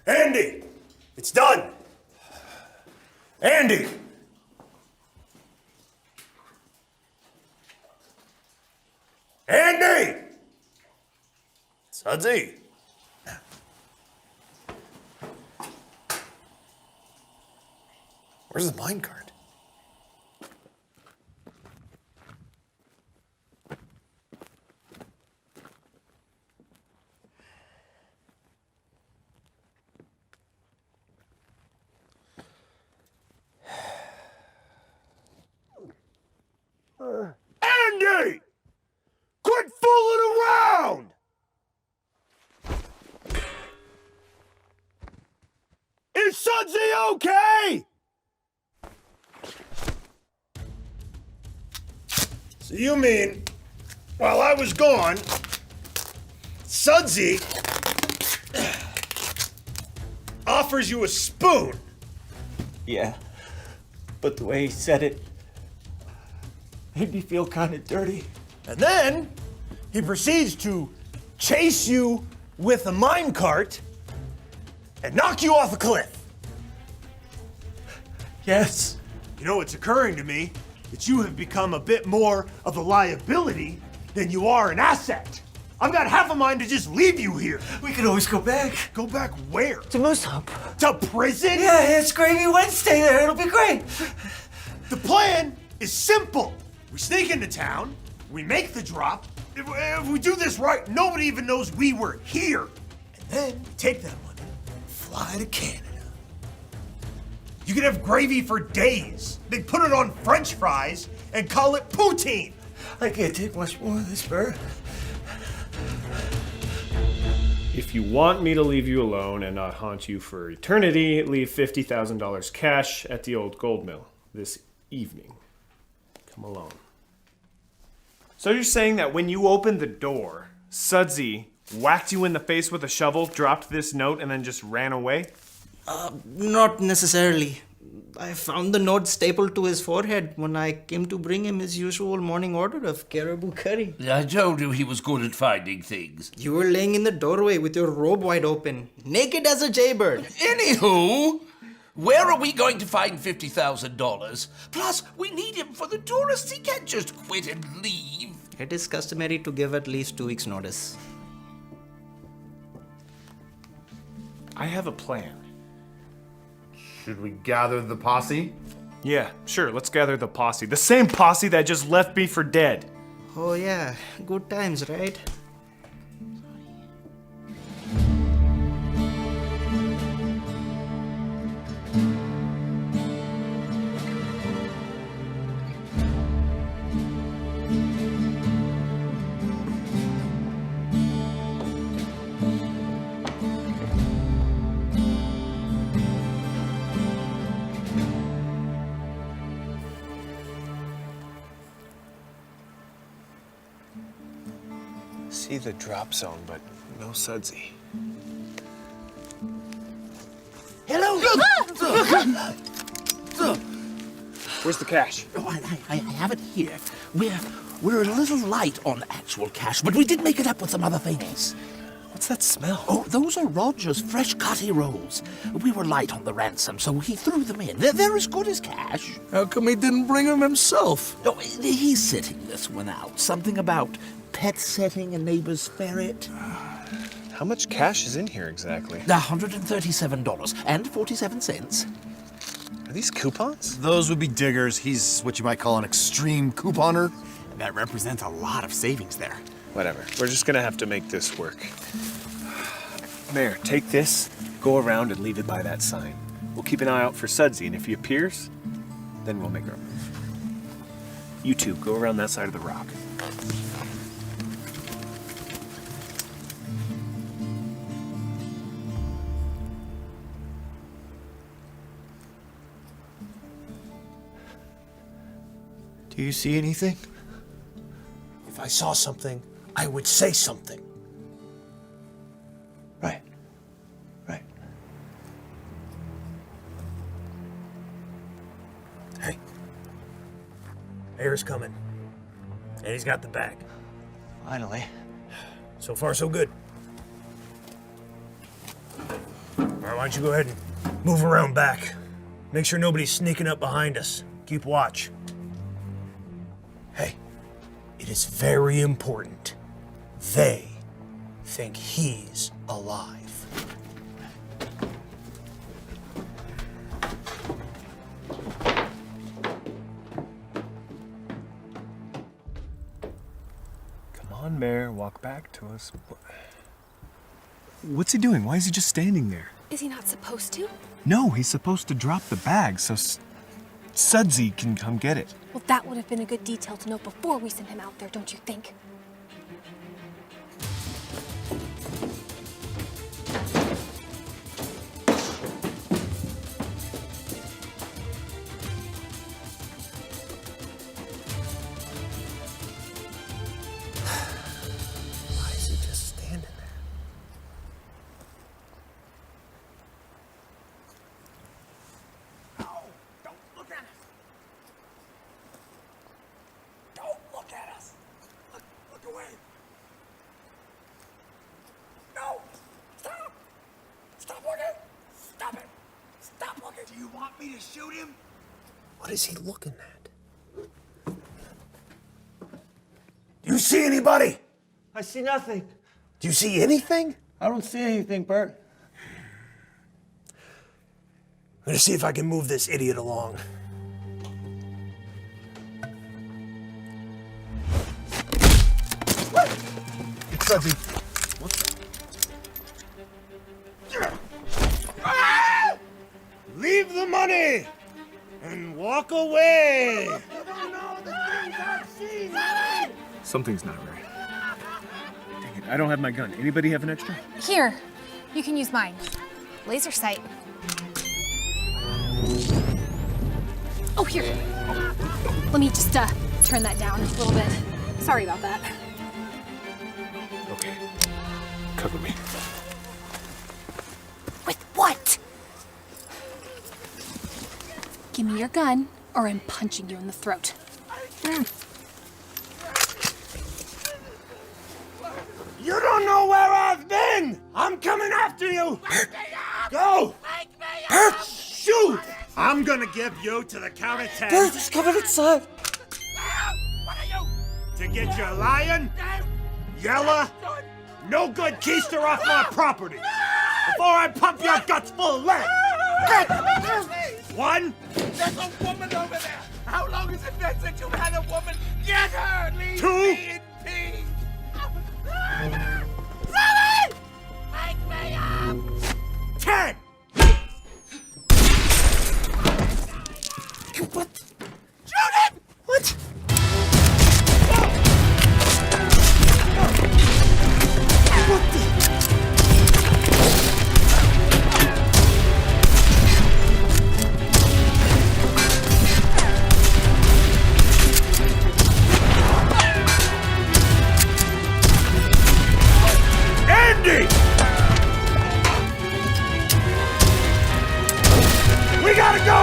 Andy! It's done! Andy! Andy! Sudsy! Where's the minecart? Sudsy okay? So you mean, while I was gone, Sudsy offers you a spoon? Yeah, but the way he said it made me feel kind of dirty. And then he proceeds to chase you with a minecart and knock you off a cliff. Yes. You know, it's occurring to me that you have become a bit more of a liability than you are an asset. I've got half a mind to just leave you here. We could always go back. Go back where? To Moose Hump. To prison? Yeah, it's Gravy Wednesday there. It'll be great. The plan is simple. We sneak into town, we make the drop. If we do this right, nobody even knows we were here. And then we take that money, fly to Canada. You can have gravy for days. They put it on French fries and call it poutine. I can't take much more of this, Bert. If you want me to leave you alone and not haunt you for eternity, leave $50,000 cash at the old gold mill this evening. Come along. So you're saying that when you opened the door, Sudsy whacked you in the face with a shovel, dropped this note, and then just ran away? Not necessarily. I found the note stapled to his forehead when I came to bring him his usual morning order of caribou curry. I told you he was good at finding things. You were laying in the doorway with your robe wide open, naked as a jaybird. Anywho, where are we going to find $50,000? Plus, we need him for the tourists. He can't just quit and leave. It is customary to give at least 2 weeks' notice. I have a plan. Should we gather the posse? Yeah, sure, let's gather the posse. The same posse that just left me for dead. Oh yeah, good times, right? See the drop zone, but no Sudsy. Hello? Where's the cash? Oh, I have it here. We're a little light on actual cash, but we did make it up with some other things. What's that smell? Oh, those are Roger's fresh cutty rolls. We were light on the ransom, so he threw them in. They're as good as cash. How come he didn't bring them himself? Oh, he's sitting this one out. Something about pet setting a neighbor's ferret. How much cash is in here exactly? $137.47. Are these coupons? Those would be diggers. He's what you might call an extreme couponer. That represents a lot of savings there. Whatever. We're just gonna have to make this work. Mayor, take this, go around and leave it by that sign. We'll keep an eye out for Sudsy, and if he appears, then we'll make our move. You two, go around that side of the rock. Do you see anything? If I saw something, I would say something. Right. Right. Hey. Mayor's coming. And he's got the bag. Finally. So far, so good. All right, why don't you go ahead and move around back. Make sure nobody's sneaking up behind us. Keep watch. Hey, it is very important. They think he's alive. Come on, Mayor, walk back to us. What's he doing? Why is he just standing there? Is he not supposed to? No, he's supposed to drop the bag so Sudsy can come get it. Well, that would have been a good detail to know before we sent him out there, don't you think? want me to shoot him? What is he looking at? Do you see anybody? I see nothing. Do you see anything? I don't see anything, Bert. I'm gonna see if I can move this idiot along. It's Sudsy. What the? Leave the money and walk away. You don't know the things I've seen. Something's not right. Dang it, I don't have my gun. Anybody have an extra? Here, you can use mine. Laser sight. Oh, here. Let me just turn that down a little bit. Sorry about that. Okay. Cover me. With what? Give me your gun, or I'm punching you in the throat. You don't know where I've been! I'm coming after you! Go! Bert, shoot! I'm gonna give you to the count of 10. Bert, it's coming inside. To get your lion, Yella, no good keister off my property. Before I pump your guts full of lead. 1. There's a woman over there. How long has it been since you've had a woman? Get her! Leave 2. me in peace! Zoe! Wake me up! 10. What? Shoot him! What? What the? Andy! We gotta go!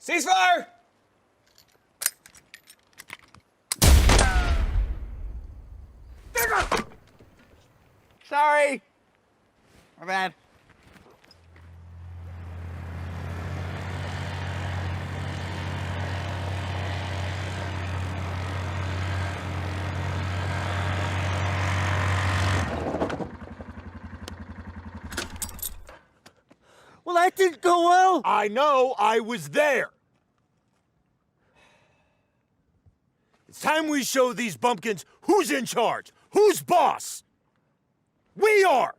Ceasefire! Sorry. My bad. Well, that didn't go well. I know, I was there. It's time we show these bumpkins who's in charge, who's boss. We are.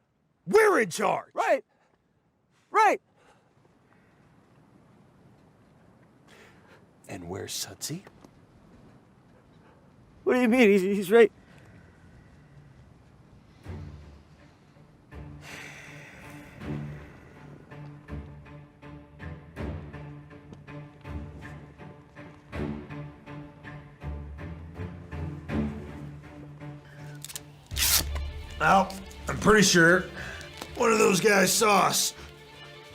We're in charge. Right. Right. And where's Sudsy? What do you mean? He's right. Well, I'm pretty sure one of those guys saw us.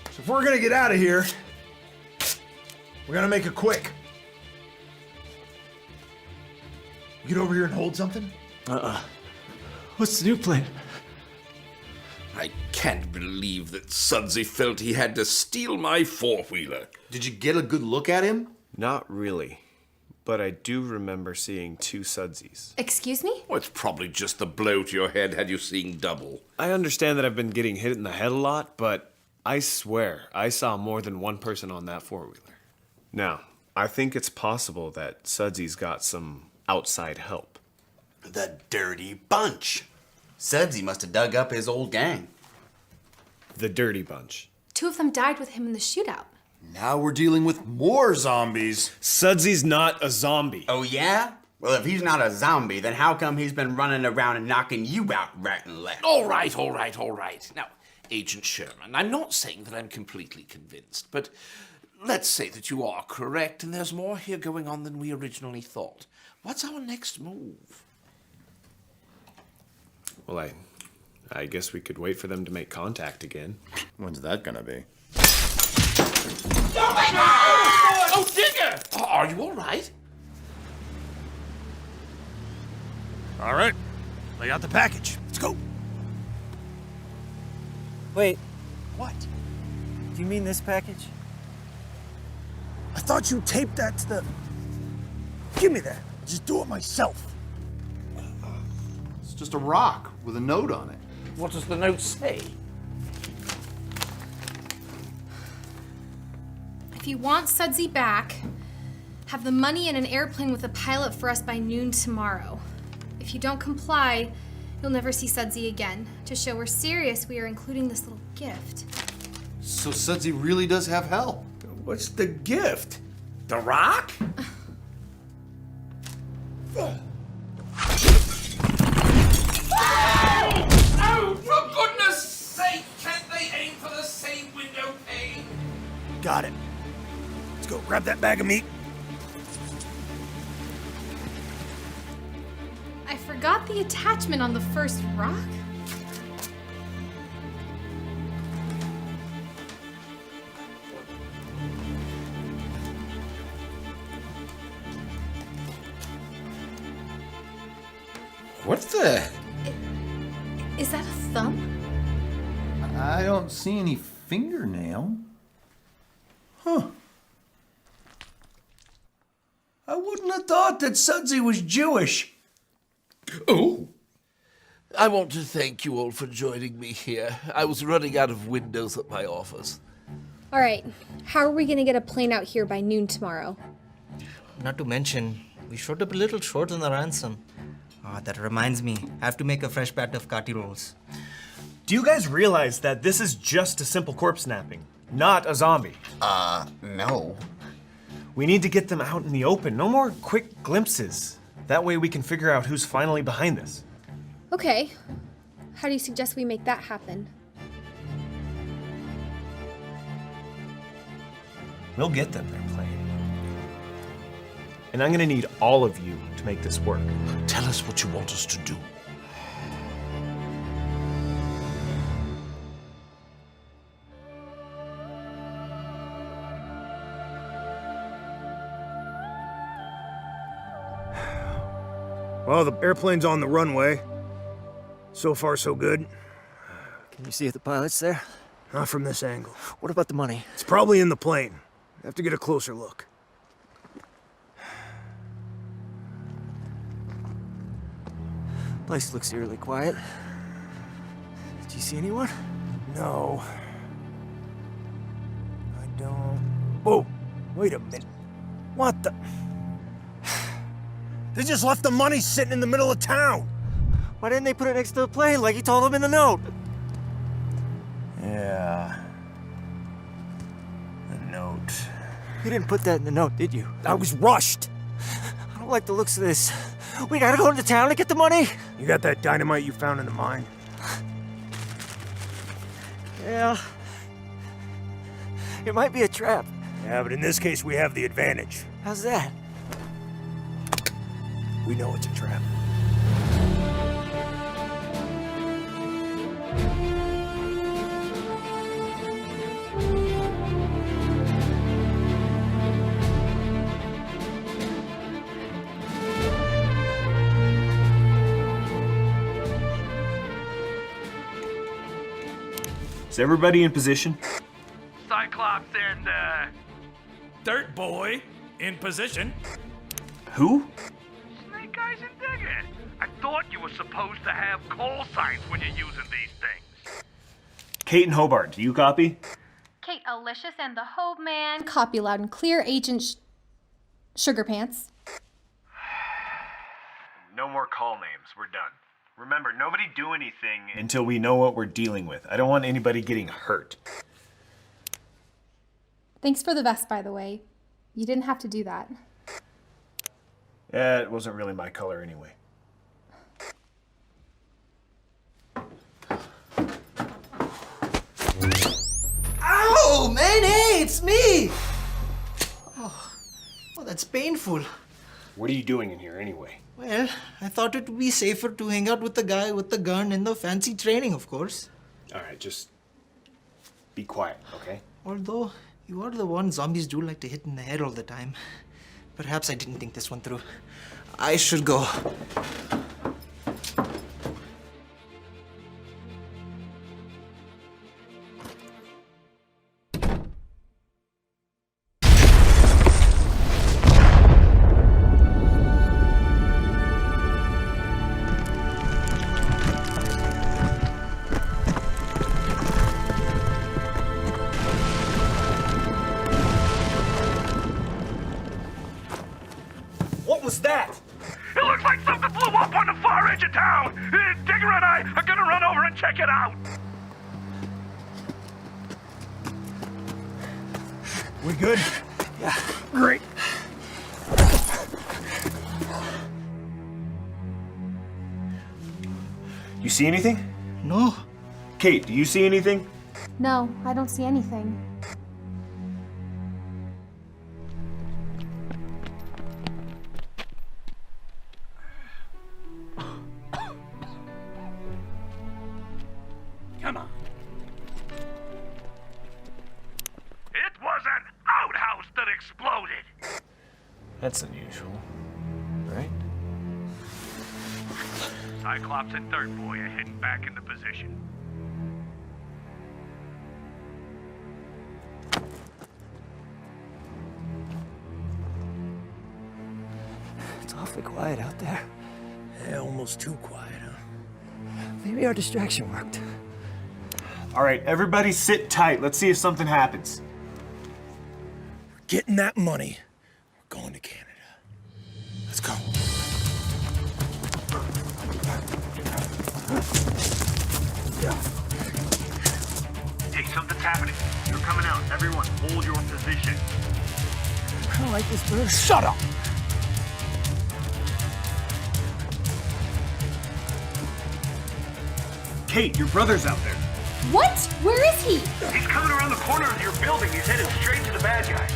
So if we're gonna get out of here, we're gonna make it quick. Get over here and hold something? What's the new plan? I can't believe that Sudsy felt he had to steal my four-wheeler. Did you get a good look at him? Not really. but I do remember seeing 2 Sudsies. Excuse me? Well, it's probably just the blow to your head had you seen double. I understand that I've been getting hit in the head a lot, but I swear I saw more than one person on that four-wheeler. Now, I think it's possible that Sudsy's got some outside help. The dirty bunch. Sudsy must have dug up his old gang. The dirty bunch. 2 of them died with him in the shootout. Now we're dealing with more zombies. Sudsy's not a zombie. Oh, yeah? Well, if he's not a zombie, then how come he's been running around and knocking you out right and left? All right. Now, Agent Sherman, I'm not saying that I'm completely convinced, but let's say that you are correct and there's more here going on than we originally thought. What's our next move? Well, I guess we could wait for them to make contact again. When's that gonna be? Oh, my God! Oh, Digger! Are you all right? All right, lay out the package. Let's go. Wait, What? do you mean this package? I thought you taped that to the... Give me that. I'll just do it myself. It's just a rock with a note on it. What does the note say? If you want Sudsy back, have the money and an airplane with a pilot for us by noon tomorrow. If you don't comply, you'll never see Sudsy again. To show we're serious, we are including this little gift. So Sudsy really does have help. What's the gift? The rock? Oh, for goodness sake, can't they aim for the same window pane? Got it. Let's go grab that bag of meat. I forgot the attachment on the first rock. What the? Is that a thumb? I don't see any fingernail. Huh. I wouldn't have thought that Sudsy was Jewish. Oh. I want to thank you all for joining me here. I was running out of windows at my office. All right, how are we gonna get a plane out here by noon tomorrow? Not to mention, we showed up a little short on the ransom. That reminds me, I have to make a fresh batch of kati rolls. Do you guys realize that this is just a simple corpse snapping, not a zombie? No. We need to get them out in the open. No more quick glimpses. That way we can figure out who's finally behind this. Okay, how do you suggest we make that happen? We'll get them their plane. And I'm gonna need all of you to make this work. Tell us what you want us to do. Well, the airplane's on the runway. So far, so good. Can you see if the pilot's there? Not from this angle. What about the money? It's probably in the plane. I have to get a closer look. Place looks eerily quiet. Do you see anyone? No. I don't... Whoa! Wait a minute. What the... They just left the money sitting in the middle of town! Why didn't they put it next to the plane like he told them in the note? Yeah... The note... You didn't put that in the note, did you? I was rushed! I don't like the looks of this. We gotta go into town to get the money. You got that dynamite you found in the mine? Yeah. It might be a trap. Yeah, but in this case, we have the advantage. How's that? We know it's a trap. Is everybody in position? Cyclops and, Dirt Boy in position. Who? Snake Eyes and Digger. I thought you were supposed to have call signs when you're using these things. Kate and Hobart, do you copy? Kate Alicious and the Hobe Man. Copy loud and clear, Agent Sugar Pants. No more call names. We're done. Remember, nobody do anything until we know what we're dealing with. I don't want anybody getting hurt. Thanks for the vest, by the way. You didn't have to do that. Yeah, it wasn't really my color anyway. Ow, man, hey, it's me! Oh, that's painful. What are you doing in here anyway? Well, I thought it would be safer to hang out with the guy with the gun and the fancy training, of course. All right, just be quiet, okay? Although, you are the one zombies do like to hit in the head all the time. Perhaps I didn't think this one through. I should go. What was that? It looks like something blew up on the far edge of town. Digger and I are gonna run over and check it out. We good? Yeah, great. You see anything? No. Kate, do you see anything? No, I don't see anything. Come on. It was an outhouse that exploded. That's unusual, right? Cyclops and Third Boy are heading back into position. It's awfully quiet out there. Yeah, almost too quiet, huh? Maybe our distraction worked. All right, everybody sit tight. Let's see if something happens. Getting that money. We're going to Canada. Let's go. Hey, something's happening. You're coming out. Everyone, hold your position. I don't like this bird. Shut up! Kate, your brother's out there. What? Where is he? He's coming around the corner of your building. He's headed straight to the bad guys.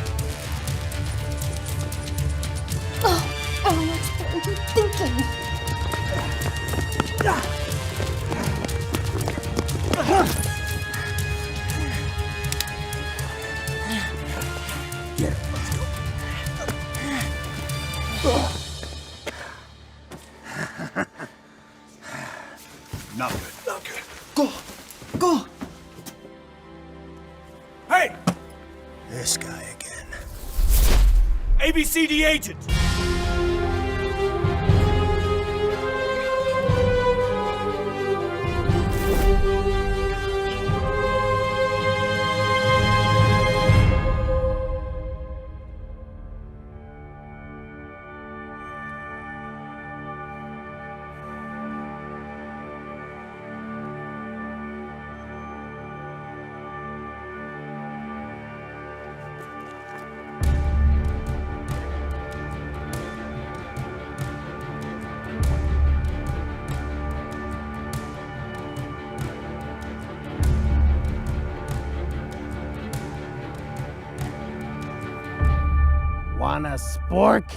Oh, Alex, what were you thinking? Yeah, let's go. Not good. Not good. Go! Go! Hey! This guy again. ABCD agent! Want a spork?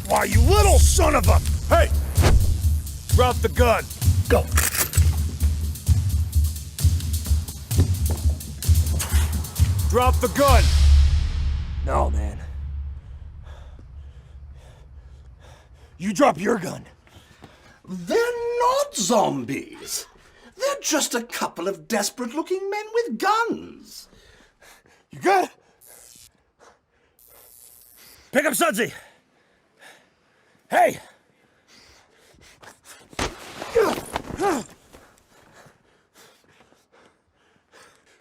Why, you little son of a... Hey! Drop the gun. Go. Drop the gun. No, man. You drop your gun. They're not zombies. They're just a couple of desperate-looking men with guns. You good? Pick up Sudsy. Hey!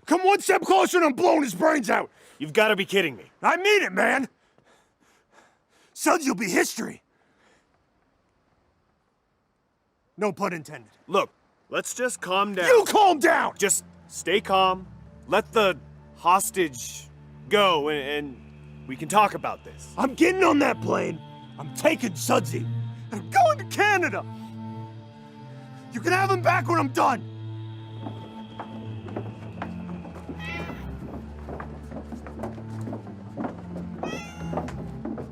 Come one step closer and I'm blowing his brains out. You've got to be kidding me. I mean it, man. Sudsy will be history. No pun intended. Look, let's just calm down. You calm down! Just stay calm. Let the hostage go, and we can talk about this. I'm getting on that plane. I'm taking Sudsy. And I'm going to Canada. You can have him back when I'm done.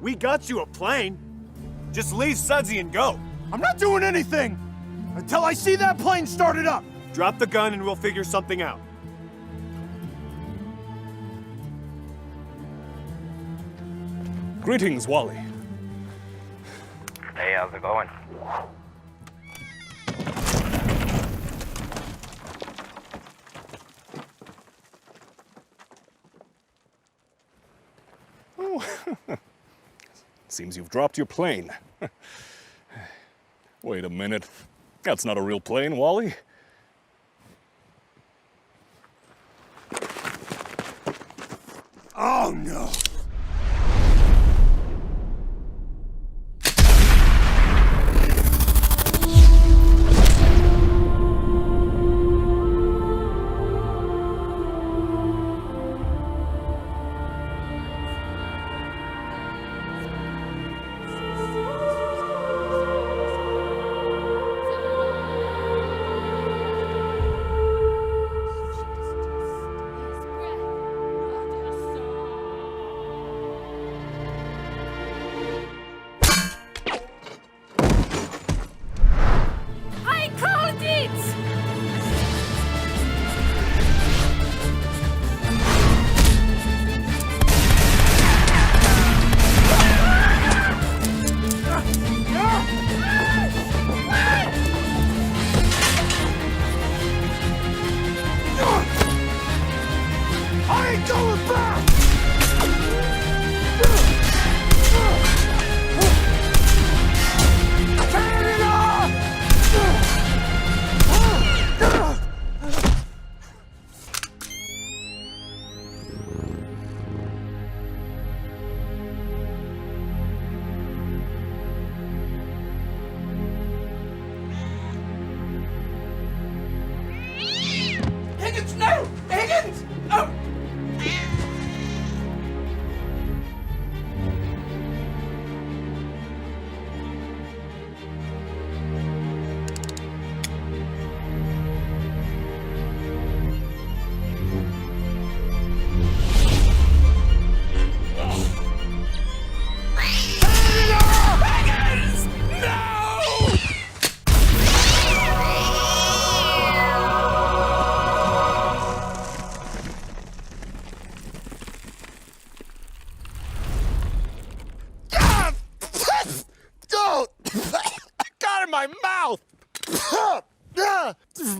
We got you a plane. Just leave Sudsy and go. I'm not doing anything until I see that plane started up. Drop the gun and we'll figure something out. Greetings, Wally. Hey, how's it going? Oh, seems you've dropped your plane. Wait a minute. That's not a real plane, Wally. Oh, no.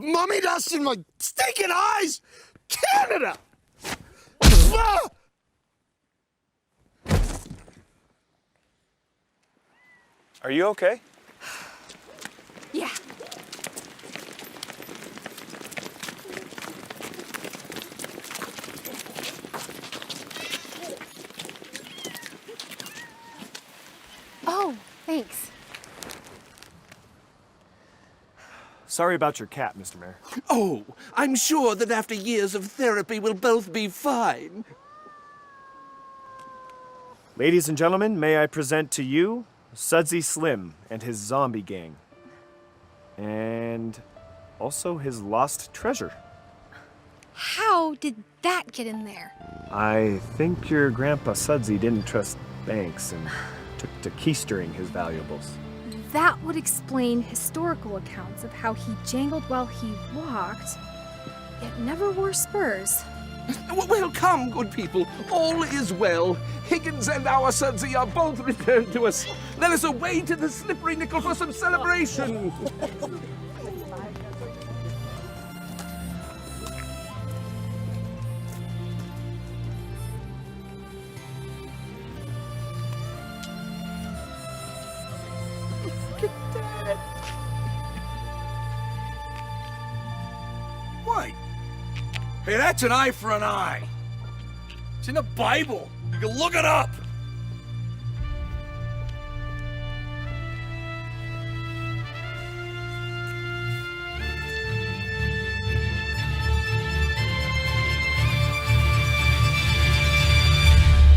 Mummy dust in my stinking eyes! Canada! Are you okay? Yeah. Oh, thanks. Sorry about your cat, Mr. Mayor. Oh, I'm sure that after years of therapy we'll both be fine. Ladies and gentlemen, may I present to you Sudsy Slim and his zombie gang. And also his lost treasure. How did that get in there? I think your grandpa Sudsy didn't trust banks and took to keystering his valuables. That would explain historical accounts of how he jangled while he walked, yet never wore spurs. Well, come, good people. All is well. Higgins and our Sudsy are both returned to us. Let us away to the Slippery Nickel for some celebration. What? Hey, that's an eye for an eye. It's in the Bible. You can look it up.